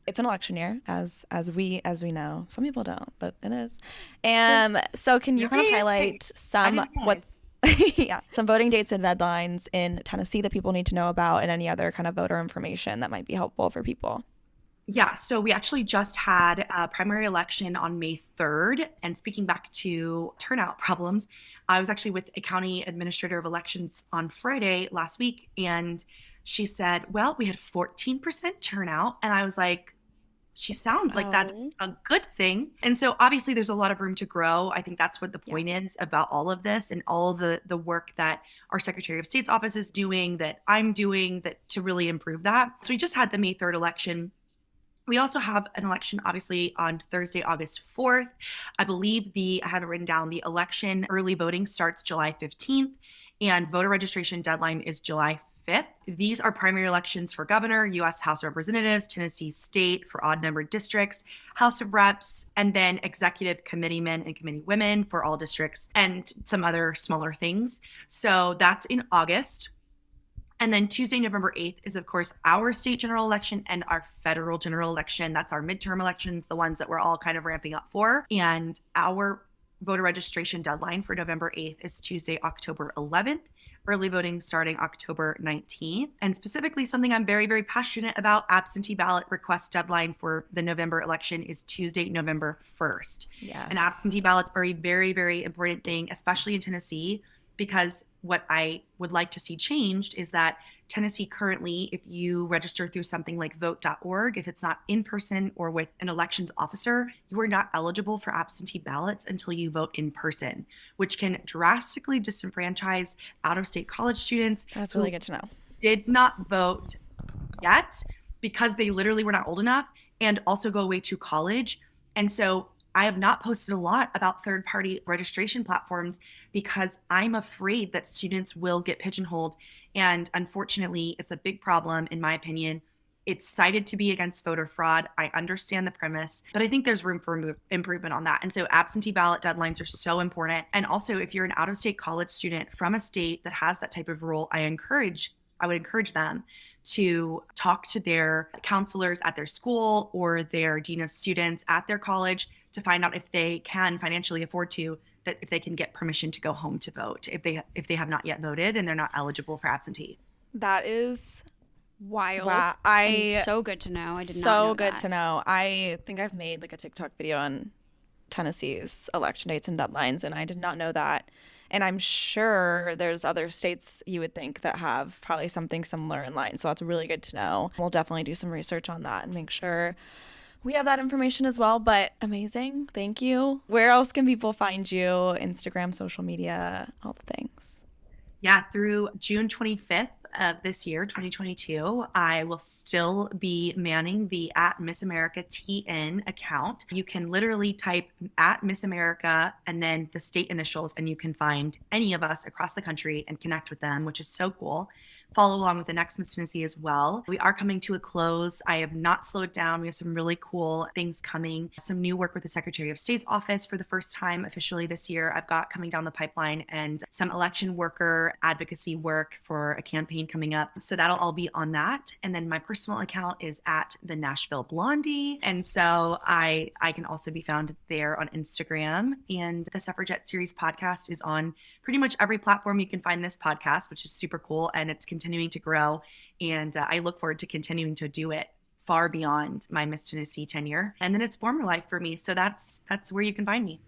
it's an election year, as we know. Some people don't, but it is. And so, can you kind of highlight some some voting dates and deadlines in Tennessee that people need to know about, and any other kind of voter information that might be helpful for people? Yeah, so we actually just had a primary election on May 3rd. And speaking back to turnout problems, I was actually with a county administrator of elections on Friday last week. And she said, well, we had 14% turnout. And I was like, she sounds like that's a good thing. And so obviously there's a lot of room to grow. I think that's what the point is about all of this, and all the work that our Secretary of State's office is doing, that I'm doing, that to really improve that. So we just had the May 3rd election. We also have an election, obviously, on Thursday, August 4th. I believe I have it written down, the election early voting starts July 15th, and voter registration deadline is July 5th. These are primary elections for governor, U.S. House of Representatives, Tennessee State for odd-numbered districts, House of Reps, and then executive committeemen and committeewomen for all districts, and some other smaller things. So that's in August. And then Tuesday, November 8th is, of course, our state general election and our federal general election. That's our midterm elections, the ones that we're all kind of ramping up for. And our voter registration deadline for November 8th is Tuesday, October 11th. Early voting starting October 19th. And specifically, something I'm very, very passionate about, absentee ballot request deadline for the November election is Tuesday, November 1st. Yes. And absentee ballots are a very, very important thing, especially in Tennessee, because what I would like to see changed is that Tennessee currently, if you register through something like vote.org, if it's not in person or with an elections officer, you are not eligible for absentee ballots until you vote in person, which can drastically disenfranchise out-of-state college students. That's really good to know. Did not vote yet because they literally were not old enough, and also go away to college. And so I have not posted a lot about third-party registration platforms because I'm afraid that students will get pigeonholed. And unfortunately, it's a big problem, in my opinion. It's cited to be against voter fraud. I understand the premise, but I think there's room for improvement on that. And so absentee ballot deadlines are so important. And also, if you're an out-of-state college student from a state that has that type of rule, I would encourage them to talk to their counselors at their school or their dean of students at their college to find out if they can financially afford to, that if they can get permission to go home to vote if they have not yet voted and they're not eligible for absentee. That is wild. Wow. And so good to know. I did not know so good that. to know. I think I've made like a TikTok video on Tennessee's election dates and deadlines, and I did not know that. And I'm sure there's other states you would think that have probably something similar in line. So that's really good to know. We'll definitely do some research on that and make sure we have that information as well. But amazing. Thank you. Where else can people find you? Instagram, social media, all the things. Yeah, through June 25th of this year, 2022, I will still be manning the @MissAmericaTN account. You can literally type @MissAmerica and then the state initials, and you can find any of us across the country and connect with them, which is so cool. Follow along with the next Miss Tennessee as well. We are coming to a close. I have not slowed down. We have some really cool things coming. Some new work with the Secretary of State's office for the first time officially this year. I've got coming down the pipeline, and some election worker advocacy work for a campaign coming up. So that'll all be on that. And then my personal account is @the_Nashville_Blondie. And so I can also be found there on Instagram. And the Suffragette Series podcast is on pretty much every platform you can find this podcast, which is super cool. And it's continuing to grow. And I look forward to continuing to do it far beyond my Miss Tennessee tenure. And then it's former life for me. So that's where you can find me.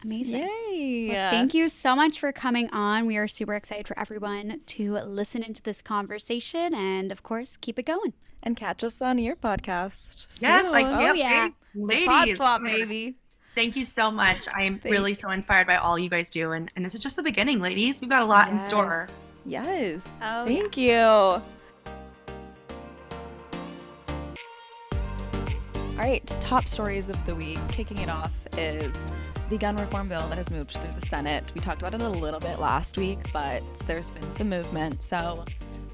Amazing. Yay. Well, thank you so much for coming on. We are super excited for everyone to listen into this conversation and, of course, keep it going. And catch us on your podcast. Yes, soon. yeah. Ladies. Pod swap, baby. Thank you so much. I am really so inspired by all you guys do. And this is just the beginning, ladies. We've got a lot in store. Yes. Oh, Thank you. All right, top stories of the week. Kicking it off is the gun reform bill that has moved through the Senate. We talked about it a little bit last week, but there's been some movement. So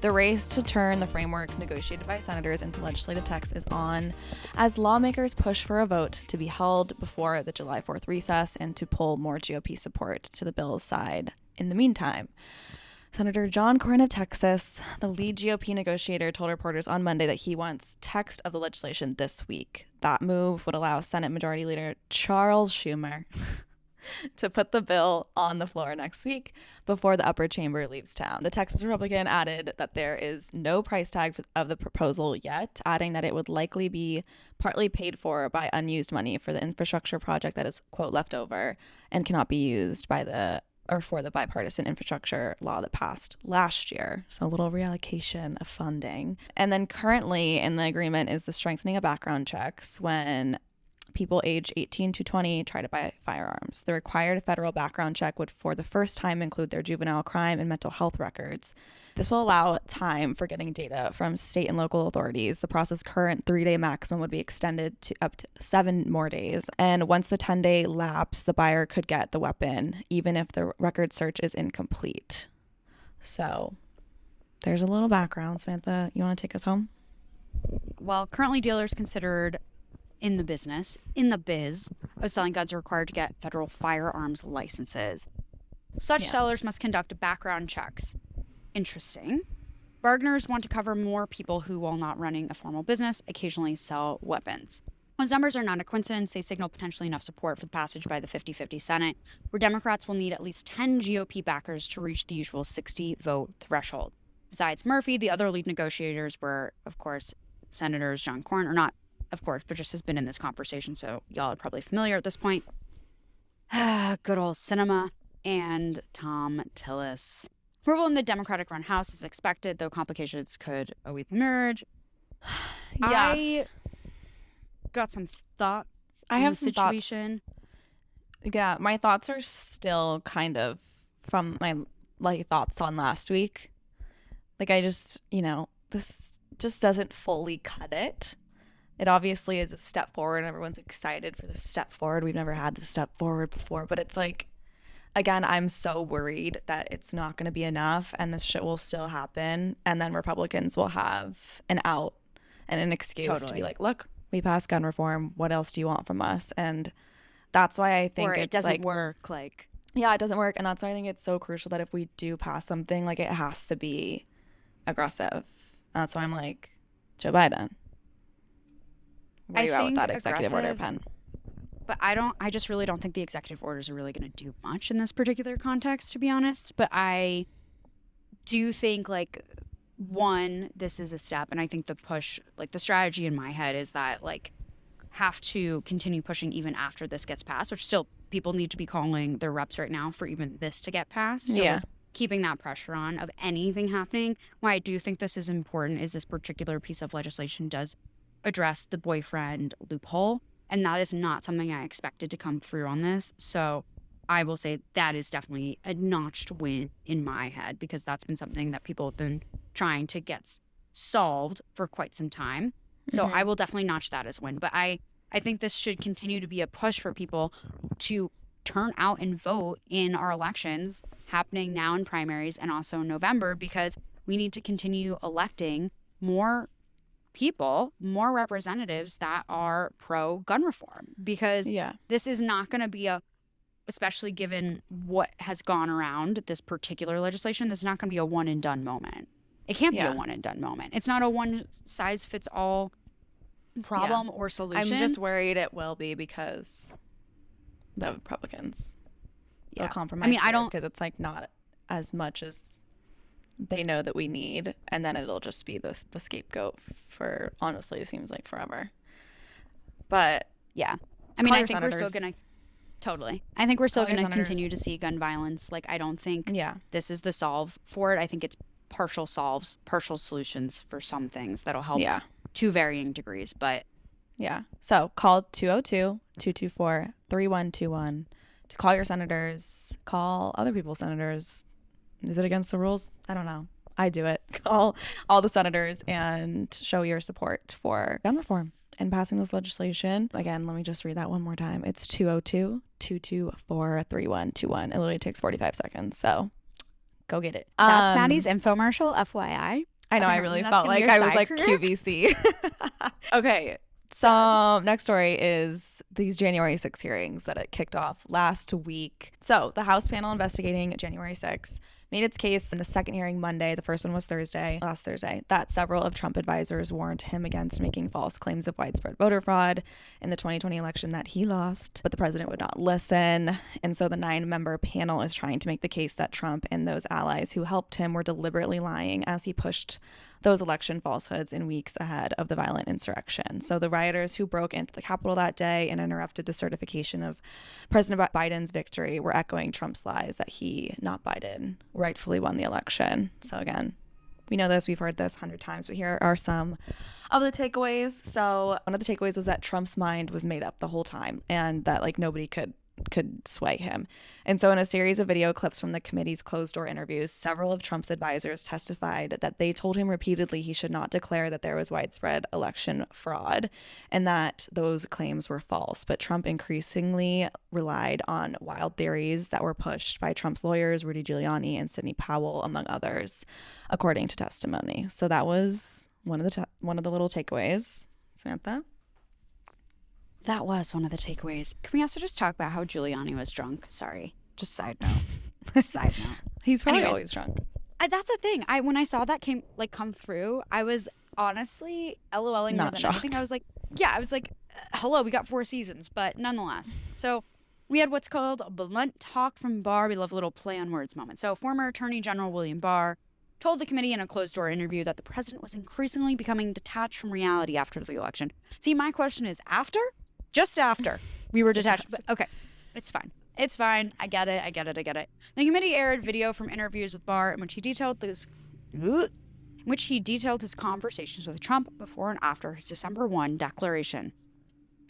the race to turn the framework negotiated by senators into legislative text is on as lawmakers push for a vote to be held before the July 4th recess and to pull more GOP support to the bill's side. In the meantime, Senator John Cornyn of Texas, the lead GOP negotiator, told reporters on Monday that he wants text of the legislation this week. That move would allow Senate Majority Leader Charles Schumer to put the bill on the floor next week before the upper chamber leaves town. The Texas Republican added that there is no price tag of the proposal yet, adding that it would likely be partly paid for by unused money for the infrastructure project that is, quote, left over and cannot be used for the bipartisan infrastructure law that passed last year. So a little reallocation of funding. And then currently in the agreement is the strengthening of background checks when people age 18 to 20 try to buy firearms. The required federal background check would for the first time include their juvenile crime and mental health records. This will allow time for getting data from state and local authorities. The process current 3-day maximum would be extended to up to 7 more days. And once the 10-day lapse, the buyer could get the weapon, even if the record search is incomplete. So there's a little background. Samantha, you want to take us home? Well, currently dealers considered in the biz of selling guns are required to get federal firearms licenses. Such sellers must conduct background checks. Interesting. Bargainers want to cover more people who, while not running a formal business, occasionally sell weapons. Those numbers are not a coincidence. They signal potentially enough support for the passage by the 50-50 Senate, where Democrats will need at least 10 GOP backers to reach the usual 60-vote threshold. Besides Murphy, the other lead negotiators were, of course, Senators John Cornyn, or not of course, but just has been in this conversation, so y'all are probably familiar at this point. Good old Sinema and Tom Tillis. Approval in the Democratic-run House is expected, though complications could always emerge. I got some thoughts on the situation. Yeah, my thoughts are still kind of from my thoughts on last week. I just, this just doesn't fully cut it. It obviously is a step forward and everyone's excited for this step forward. We've never had this step forward before, but it's again, I'm so worried that it's not going to be enough and this shit will still happen. And then Republicans will have an out and an excuse to be like, look, we passed gun reform. What else do you want from us? And that's why I think it doesn't work. Yeah, it doesn't work. And that's why I think it's so crucial that if we do pass something, it has to be aggressive. And that's why I'm like, Joe Biden. Where are you at with that executive order pen? But I just really don't think the executive orders are really going to do much in this particular context, to be honest. But I do think, one, this is a step. And I think the push, the strategy in my head is that, have to continue pushing even after this gets passed, which still people need to be calling their reps right now for even this to get passed. So keeping that pressure on of anything happening. Why I do think this is important is this particular piece of legislation does address the boyfriend loophole, and that is not something I expected to come through on this. So I will say that is definitely a notched win in my head, because that's been something that people have been trying to get solved for quite some time. So I will definitely notch that as a win. But I think this should continue to be a push for people to turn out and vote in our elections happening now in primaries and also in November, because we need to continue electing more people, more representatives that are pro-gun reform, because this is not going to be especially given what has gone around this particular legislation, this is not going to be a one-and-done moment. It can't be a one-and-done moment. It's not a one-size-fits-all problem or solution. I'm just worried it will be because the Republicans will compromise. I don't, because it's not as much as they know that we need, and then it'll just be the scapegoat for, honestly, it seems like forever. But I think we're still gonna I think we're still gonna continue to see gun violence. I don't think this is the solve for it. I think it's partial solutions for some things that'll help to varying degrees. But so call 202-224-3121 to call your senators, call other people's senators. Is it against the rules? I don't know. I do it. Call all the senators and show your support for gun reform. in passing this legislation. Again, let me just read that one more time. It's 202-224-3121. It literally takes 45 seconds. So go get it. That's Maddie's infomercial, FYI. I know. I really felt like I was like career. QVC. Okay. So next story is these January 6 hearings that it kicked off last week. So the House panel investigating January 6 made its case in the second hearing Monday. The first one was last Thursday, that several of Trump advisors warned him against making false claims of widespread voter fraud in the 2020 election that he lost, but the president would not listen. And so the 9-member panel is trying to make the case that Trump and those allies who helped him were deliberately lying as he pushed those election falsehoods in weeks ahead of the violent insurrection. So the rioters who broke into the Capitol that day and interrupted the certification of President Biden's victory were echoing Trump's lies that he, not Biden, rightfully won the election. So again, we know this, we've heard this 100 times, but here are some of the takeaways. So one of the takeaways was that Trump's mind was made up the whole time and that like nobody could sway him. And so in a series of video clips from the committee's closed-door interviews, several of Trump's advisors testified that they told him repeatedly he should not declare that there was widespread election fraud and that those claims were false. But Trump increasingly relied on wild theories that were pushed by Trump's lawyers, Rudy Giuliani and Sidney Powell, among others, according to testimony. So that was one of the little takeaways. Samantha? That was one of the takeaways. Can we also just talk about how Giuliani was drunk? Sorry. Just side note. Side note. He's probably always drunk. That's the thing. When I saw that come through, I was honestly LOLing more than anything. I was like, hello, we got 4 seasons, but nonetheless. So we had what's called a blunt talk from Barr. We love a little play on words moment. So former Attorney General William Barr told the committee in a closed-door interview that the president was increasingly becoming detached from reality after the election. See, my question is, after? Just after we were detached. But okay, it's fine. It's fine. I get it. The committee aired video from interviews with Barr in which he detailed his conversations with Trump before and after his December 1 declaration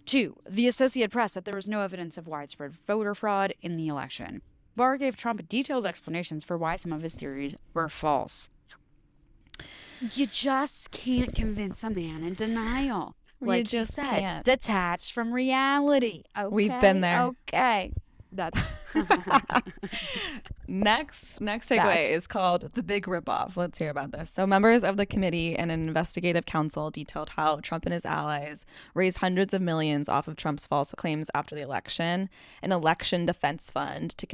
to the Associated Press that there was no evidence of widespread voter fraud in the election. Barr gave Trump detailed explanations for why some of his theories were false. You just can't convince a man in denial. Like you just said, detached from reality. Okay, we've been there. Okay. That's next takeaway is called the big ripoff. Let's hear about this. So members of the committee and an investigative council detailed how Trump and his allies raised hundreds of millions off of Trump's false claims after the election, an election defense fund to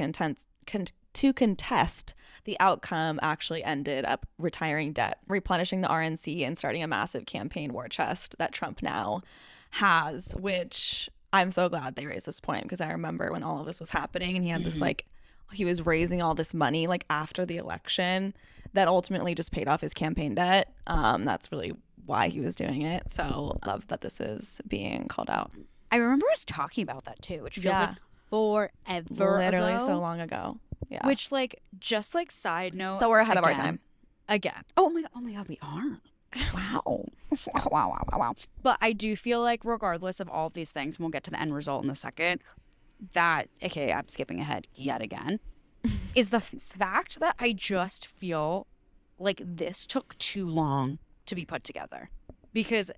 contest the outcome actually ended up retiring debt, replenishing the RNC, and starting a massive campaign war chest that Trump now has, which I'm so glad they raised this point because I remember when all of this was happening and he had this he was raising all this money after the election that ultimately just paid off his campaign debt. That's really why he was doing it. So I love that this is being called out. I remember us talking about that too, which feels like forever literally ago. So long ago. Yeah. Which just side note. So we're ahead of our time. Again. Oh my god, we are. Wow. Wow. But I do feel like regardless of all of these things, and we'll get to the end result in a second, that, okay, I'm skipping ahead yet again, is the fact that I just feel like this took too long to be put together. Because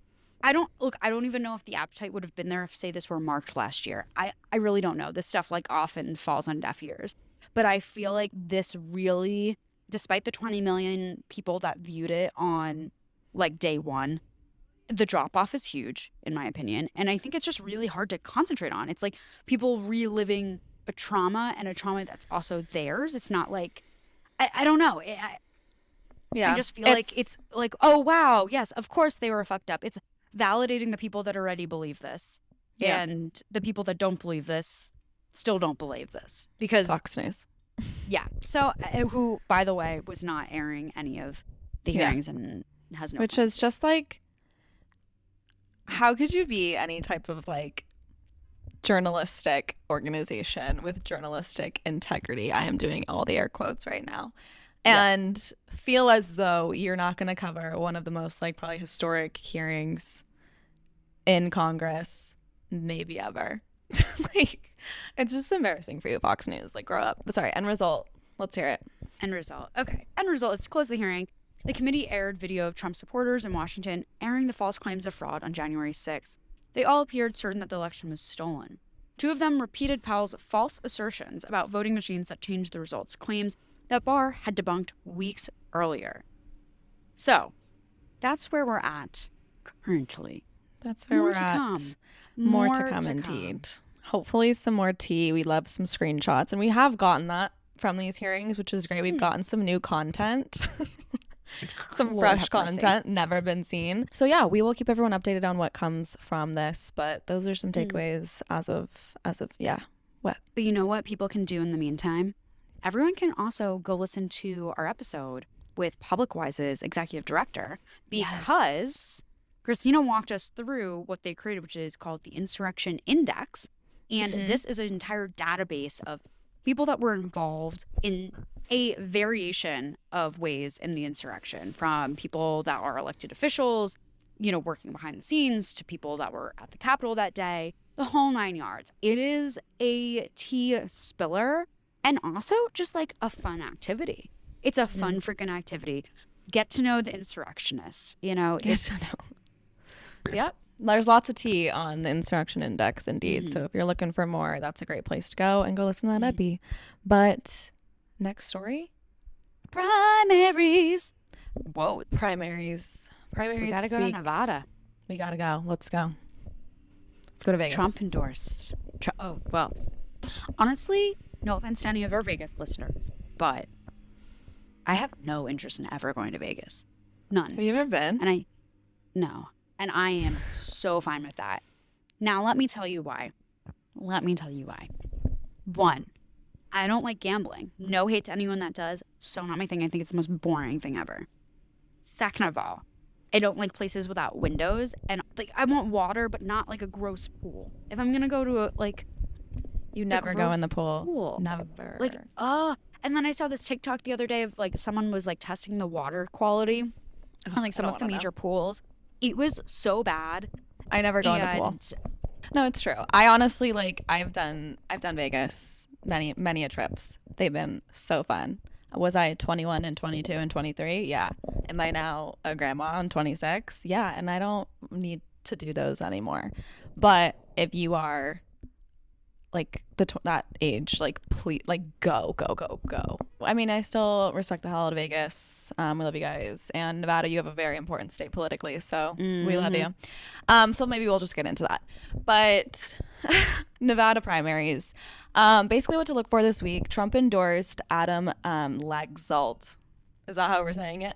I don't even know if the appetite would have been there if, say, this were March last year. I really don't know. This stuff often falls on deaf ears. But I feel like this really, despite the 20 million people that viewed it on day one, the drop off is huge in my opinion. And I think it's just really hard to concentrate on. It's like people reliving a trauma and a trauma that's also theirs. It's not I don't know. I just feel it's oh wow, yes, of course they were fucked up. It's validating the people that already believe this. Yeah. And the people that don't believe this still don't believe this because Fox News. Yeah. So who, by the way, was not airing any of the hearings and has no. Which is just how could you be any type of journalistic organization with journalistic integrity? I am doing all the air quotes right now. And feel as though you're not going to cover one of the most probably historic hearings in Congress maybe ever. It's just embarrassing for you, Fox News. Grow up. But sorry, end result. Let's hear it. End result. Okay. End result is to close the hearing. The committee aired video of Trump supporters in Washington airing the false claims of fraud on January 6th. They all appeared certain that the election was stolen. 2 of them repeated Powell's false assertions about voting machines that changed the results, claims that Barr had debunked weeks earlier. So, that's where we're at currently. That's where we're at. More to come, indeed. Hopefully some more tea. We love some screenshots. And we have gotten that from these hearings, which is great. We've gotten some new content. Some fresh content never been seen. So yeah, we will keep everyone updated on what comes from this. But those are some takeaways as of what. But you know what people can do in the meantime? Everyone can also go listen to our episode with PublicWise's executive director, because Christina walked us through what they created, which is called the Insurrection Index. And this is an entire database of people that were involved in a variation of ways in the insurrection, from people that are elected officials, working behind the scenes, to people that were at the Capitol that day, the whole 9 yards. It is a tea spiller and also just like a fun activity. It's a fun freaking activity. Get to know the insurrectionists, Yep. There's lots of tea on the Insurrection Index, indeed. So if you're looking for more, that's a great place to go and go listen to that epi. But next story? Primaries. Whoa. Primaries. We gotta go to Nevada. We gotta go. Let's go. Let's go to Vegas. Trump endorsed. Oh, well. Honestly, no offense to any of our Vegas listeners, but I have no interest in ever going to Vegas. None. Have you ever been? No. And I am so fine with that. Now, let me tell you why. One, I don't like gambling. No hate to anyone that does. So not my thing. I think it's the most boring thing ever. Second of all, I don't like places without windows. And I want water, but not like a gross pool. If I'm going to go to you never go in the pool. Never. And then I saw this TikTok the other day of someone was testing the water quality on some of the major pools. It was so bad. I never go in the pool. No, it's true. I honestly I've done Vegas many a trips. They've been so fun. Was I 21 and 22 and 23? Yeah. Am I now a grandma on 26? Yeah. And I don't need to do those anymore. But if you are that age, please, go. I mean, I still respect the hell out of Vegas. We love you guys. And Nevada, you have a very important state politically, so we love you. So maybe we'll just get into that. But Nevada primaries. Basically what to look for this week, Trump endorsed Adam Laxalt. Is that how we're saying it?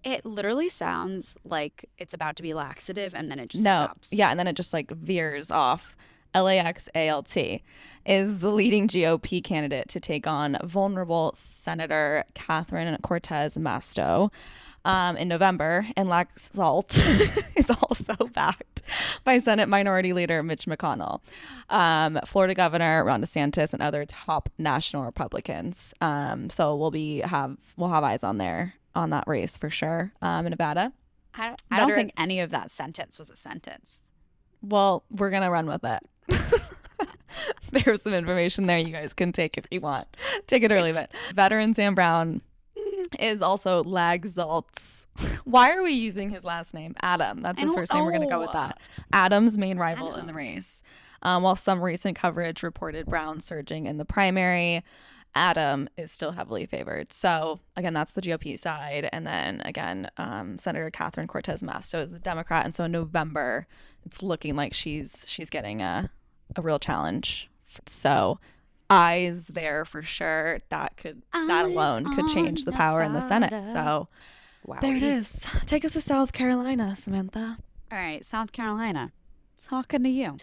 It literally sounds like it's about to be laxative, and then it just stops. Yeah, and then it just veers off. Laxalt is the leading GOP candidate to take on vulnerable Senator Catherine Cortez Masto in November. And Laxalt is also backed by Senate Minority Leader Mitch McConnell, Florida Governor Ron DeSantis, and other top national Republicans. So we'll have eyes on that race for sure in Nevada. I don't think any of that sentence was a sentence. Well, we're going to run with it. There's some information there you guys can take if you want. Take it or leave it. Veteran Sam Brown is also Laxalt's. Why are we using his last name? Adam. That's his first name. We're going to go with that. Adam's main rival in the race. While some recent coverage reported Brown surging in the primary, Adam is still heavily favored. So again, that's the GOP side. And then again, Senator Catherine Cortez Masto is the Democrat. And so in November, it's looking like she's getting a real challenge. So eyes there for sure. That alone could change the power in the Senate. So there it is. Take us to South Carolina, Samantha. All right, South Carolina. Talking to you.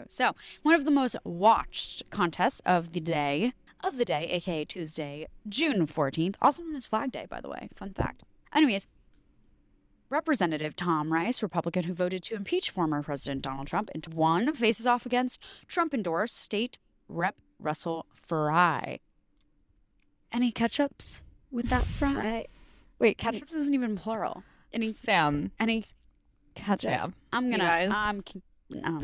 So one of the most watched contests of the day, aka Tuesday, June 14th, also known as Flag Day, by the way. Fun fact. Anyways, Representative Tom Rice, Republican who voted to impeach former President Donald Trump, faces off against Trump-endorsed State Rep. Russell Fry. Any catch-ups with that Fry? Wait, catch-ups isn't even plural. Any catch-up? Sam. I'm gonna. Guys,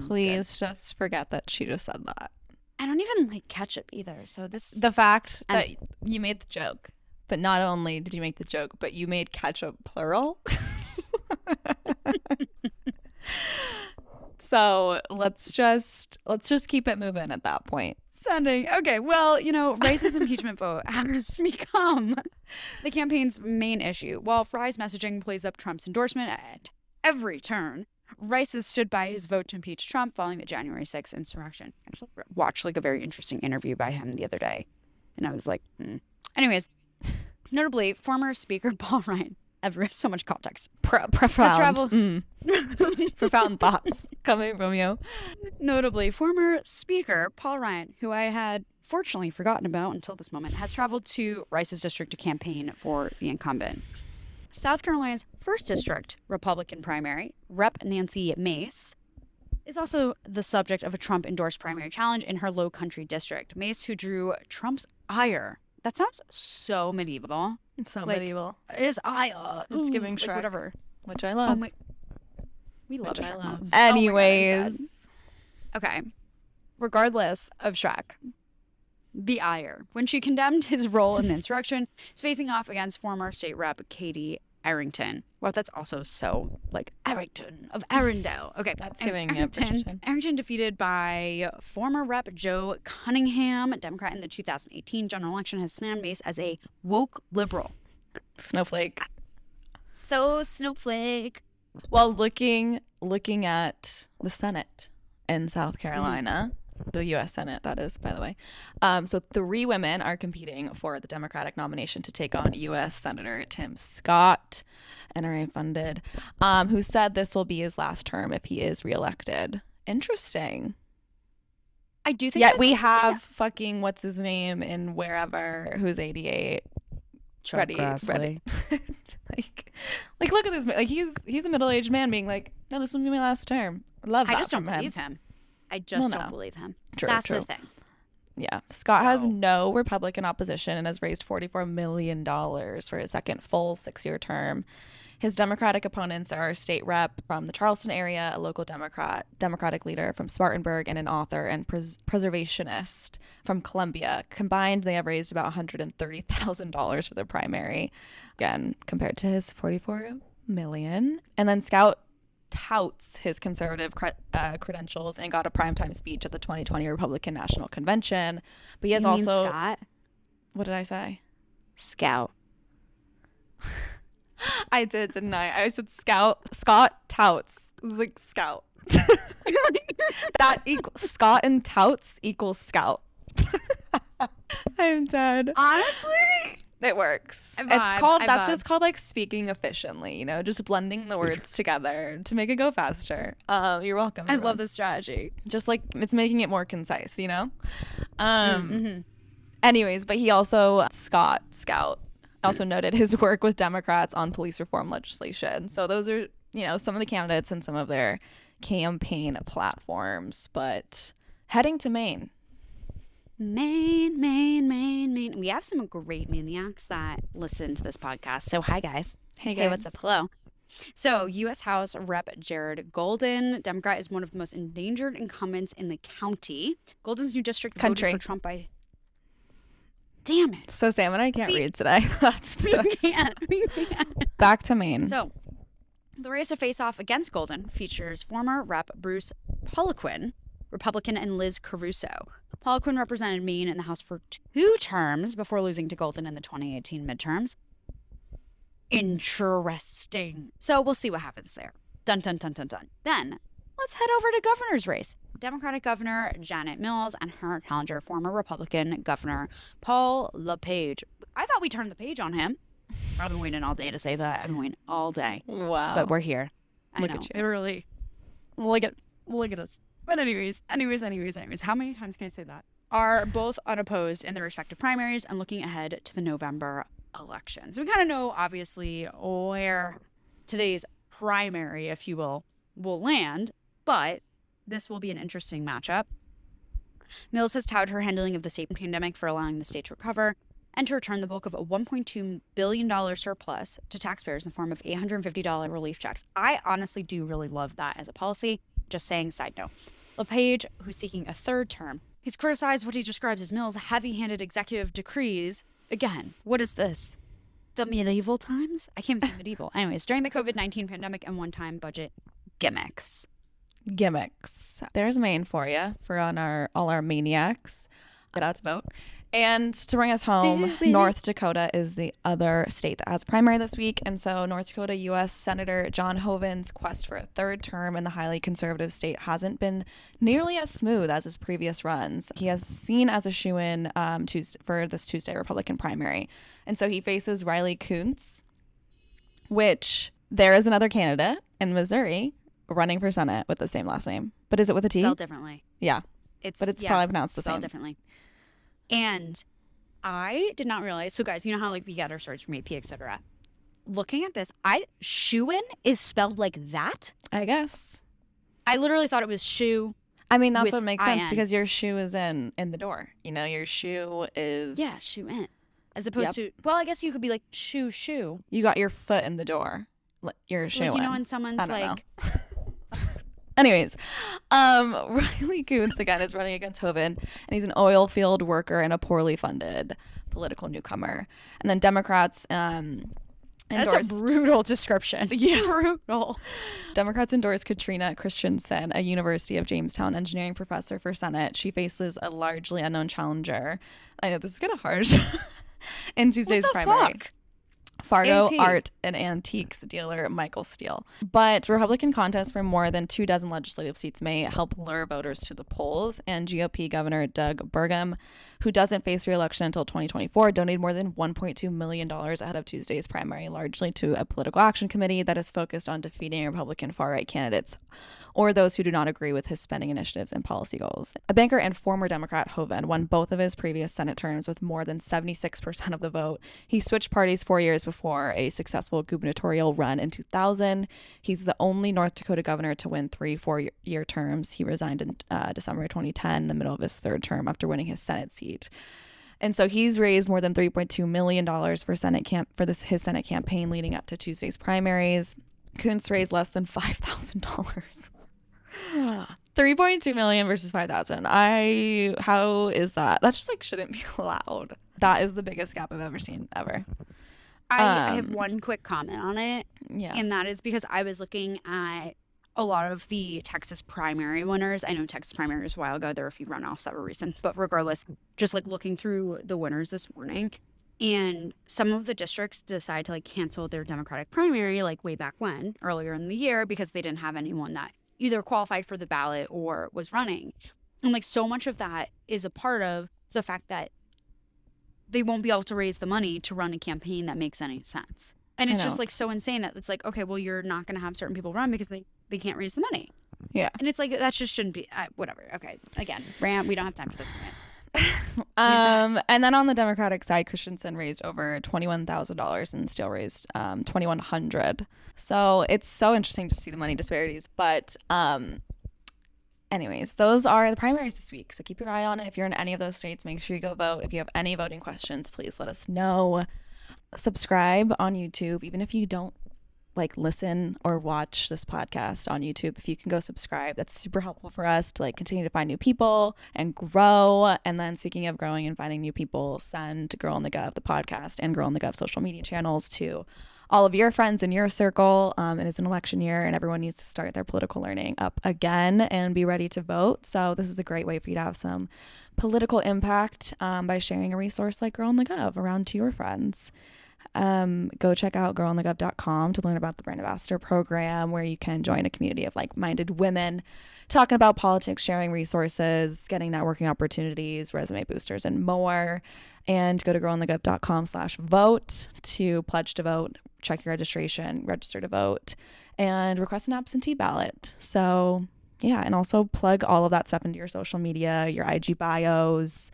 please just forget that she just said that. I don't even like ketchup either. So the fact that you made the joke, But not only did you make the joke, but you made ketchup plural. So let's just keep it moving at that point. Sending. Okay, well, Rice's impeachment vote has become the campaign's main issue. While Fry's messaging plays up Trump's endorsement at every turn, Rice has stood by his vote to impeach Trump following the January 6th insurrection. I actually watched a very interesting interview by him the other day, and I was like, Anyways, notably, former Speaker Paul Ryan. So much context. Profound. Profound thoughts coming from you. Notably, former Speaker Paul Ryan, who I had fortunately forgotten about until this moment, has traveled to Rice's district to campaign for the incumbent. South Carolina's 1st District Republican primary, Rep. Nancy Mace, is also the subject of a Trump-endorsed primary challenge in her Low Country district. Mace, who drew Trump's ire. That sounds so medieval. So medieval. Is ire. It's giving Shrek. Whatever. Which I love. We love Shrek. Anyways. Okay. Regardless of Shrek, the ire. When she condemned his role in the insurrection, is facing off against former state rep Katie Arrington. Well, that's also so Arrington of Arundel. Okay, that's giving me a Bridgerton. Arrington defeated by former rep Joe Cunningham, Democrat in the 2018 general election, has slammed Mace as a woke liberal. Snowflake. So snowflake. Well, looking at the Senate in South Carolina, the U.S. Senate, that is, by the way. So 3 women are competing for the Democratic nomination to take on U.S. Senator Tim Scott, NRA funded, who said this will be his last term if he is reelected. Interesting. I do think. Yet we have fucking what's his name in wherever who's 88. Chuck ready. like look at this man. Like he's a middle-aged man being like, no, this will be my last term. I love that. I just don't believe him. I just don't believe him. True, That's true. the thing. Yeah. Scott has no Republican opposition and has raised $44 million for his second full 6-year term. His Democratic opponents are a state rep from the Charleston area, a local Democratic leader from Spartanburg, and an author and preservationist from Columbia. Combined, they have raised about $130,000 for the primary, again, compared to his $44 million. And then Scout touts his conservative credentials and got a primetime speech at the 2020 Republican National Convention. But he has also... Scott? What did I say? Scout. I did, didn't I? I said Scout. Scott touts. It was like Scout. That equals Scott and touts equals Scout. I'm dead. Honestly, it works. That's just called like speaking efficiently, just blending the words together to make it go faster. You're welcome. Everyone. I love this strategy. Just like it's making it more concise, Anyways, but he also Scout also noted his work with Democrats on police reform legislation. So those are, some of the candidates and some of their campaign platforms. But heading to Maine. Maine. We have some great maniacs that listen to this podcast. So hi, guys. Hey, guys. Hey, what's up? Hello. So U.S. House Rep. Jared Golden, Democrat, is one of the most endangered incumbents in the county. Golden's new district voted for Trump by... Damn it. So Sam and I can't read today. We can't. Back to Maine. So the race to face off against Golden features former Rep. Bruce Poliquin, Republican, and Liz Caruso. Poliquin represented Maine in the House for 2 terms before losing to Golden in the 2018 midterms. Interesting. So we'll see what happens there. Dun, dun, dun, dun, dun. Then let's head over to governor's race. Democratic Governor Janet Mills and her challenger, former Republican Governor Paul LePage. I thought we turned the page on him. I've been waiting all day to say that. I've been waiting all day. Wow. But we're here. Look at you. It really. Look at us. But anyways, how many times can I say that? Are both unopposed in their respective primaries and looking ahead to the November elections. We kind of know, obviously, where today's primary, if you will land, but this will be an interesting matchup. Mills has touted her handling of the state pandemic for allowing the state to recover and to return the bulk of a $1.2 billion surplus to taxpayers in the form of $850 relief checks. I honestly do really love that as a policy. Just saying, side note. LePage, who's seeking a 3rd term, he's criticized what he describes as Mills' heavy-handed executive decrees again, what is this? The medieval times? I can't say medieval. Anyways, during the COVID-19 pandemic and one-time budget gimmicks. There's Maine for you, for all our maniacs. Get out to vote. And to bring us home, North Dakota is the other state that has primary this week. And so North Dakota U.S. Senator John Hoeven's quest for a third term in the highly conservative state hasn't been nearly as smooth as his previous runs. He is seen as a shoo-in for this Tuesday Republican primary. And so he faces Riley Kuntz, which there is another candidate in Missouri running for Senate with the same last name. But is it with a T? Spelled differently. Yeah. But it's probably pronounced the same. Spelled differently. And I did not realize, so guys, you know how like we get our search from AP, etc. Looking at this, shoo-in is spelled like that? I guess. I literally thought it was shoe. I mean, that's what makes sense IN. because your shoe is in the door. You know, your shoe is... Yeah, shoe-in. As opposed to, well, I guess you could be like shoe. You got your foot in the door. Your shoe Like, you know, when someone's like... Anyways, Riley Kuntz, again, is running against Hoeven, and he's an oil field worker and a poorly funded political newcomer. And then Democrats endorsed... That's a brutal description. Yeah. Brutal. Democrats endorsed Katrina Christensen, a University of Jamestown engineering professor, for Senate. She faces a largely unknown challenger. I know this is kind of harsh. In Tuesday's primary. Fuck? Fargo AP. art and antiques dealer Michael Steele. But Republican contests for more than 24 legislative seats may help lure voters to the polls. And GOP Governor Doug Burgum, who doesn't face re-election until 2024, donated more than $1.2 million ahead of Tuesday's primary, largely to a political action committee that is focused on defeating Republican far-right candidates or those who do not agree with his spending initiatives and policy goals. A banker and former Democrat, Hoeven won both of his previous Senate terms with more than 76% of the vote. He switched parties 4 years before a successful gubernatorial run in 2000. He's the only North Dakota governor to win 3 four-year terms. He resigned in December 2010, in the middle of his third term after winning his Senate seat. And so he's raised more than $3.2 million for his Senate campaign leading up to Tuesday's primaries. Kuntz raised less than $5,000. $3.2 million versus $5,000. How is that? That just shouldn't be allowed. That is the biggest gap I've ever seen ever. I have one quick comment on it. Yeah. And that is because I was looking at a lot of the Texas primary winners. I know Texas primary was a while ago. There were a few runoffs that were recent. But regardless, just looking through the winners this morning. And some of the districts decide to cancel their Democratic primary way back when, earlier in the year, because they didn't have anyone that either qualified for the ballot or was running. And so much of that is a part of the fact that they won't be able to raise the money to run a campaign that makes any sense. And it's just so insane that it's okay, well, you're not going to have certain people run because they can't raise the money. Yeah. And it's that just shouldn't be, whatever. Okay. Again, rant, we don't have time for this rant. And then on the Democratic side, Christensen raised over $21,000 and Steele raised $2,100. So it's so interesting to see the money disparities. But anyways, those are the primaries this week. So keep your eye on it. If you're in any of those states, make sure you go vote. If you have any voting questions, please let us know. Subscribe on YouTube, even if you don't listen or watch this podcast on YouTube. If you can go subscribe, that's super helpful for us to continue to find new people and grow. And then speaking of growing and finding new people, send Girl on the Gov, the podcast, and Girl on the Gov social media channels to all of your friends in your circle. It is an election year and everyone needs to start their political learning up again and be ready to vote. So this is a great way for you to have some political impact by sharing a resource like Girl on the Gov around to your friends. Go check out girlonthegov.com to learn about the Brand Ambassador program, where you can join a community of like-minded women talking about politics, sharing resources, getting networking opportunities, resume boosters, and more. And go to girlonthegov.com/vote to pledge to vote, check your registration, register to vote, and request an absentee ballot. So yeah, and also plug all of that stuff into your social media, your IG bios,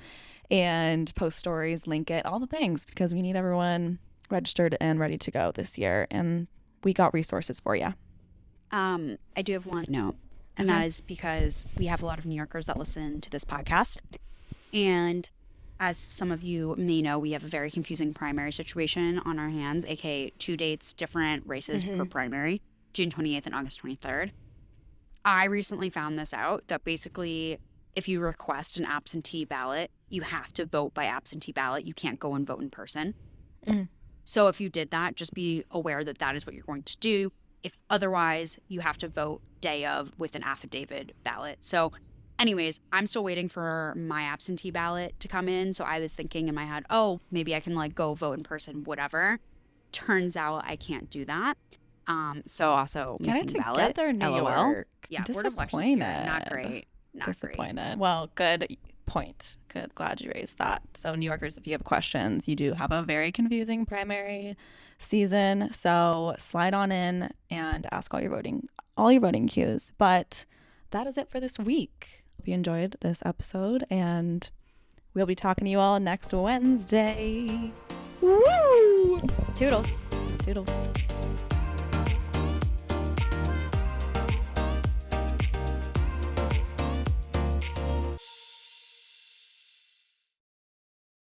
and post stories, link it, all the things, because we need everyone registered and ready to go this year, and we got resources for you. I do have one note, and that is because we have a lot of New Yorkers that listen to this podcast, and as some of you may know, we have a very confusing primary situation on our hands, aka 2 dates, different races per primary, June 28th and August 23rd. I recently found this out, that basically if you request an absentee ballot, you have to vote by absentee ballot. You can't go and vote in person. Mm. So if you did that, just be aware that that is what you're going to do. If otherwise, you have to vote day of with an affidavit ballot. So anyways, I'm still waiting for my absentee ballot to come in. So I was thinking in my head, oh, maybe I can like go vote in person, whatever. Turns out I can't do that. So also missing Get it ballot. together, New LOL. York. Yeah, Board of Elections here, not great. Not Disappointed. great. Well, good point. Good. Glad you raised that. So New Yorkers, if you have questions, you do have a very confusing primary season. So slide on in and ask all your voting cues. But that is it for this week. Hope you enjoyed this episode, and we'll be talking to you all next Wednesday. Woo! Toodles. Toodles.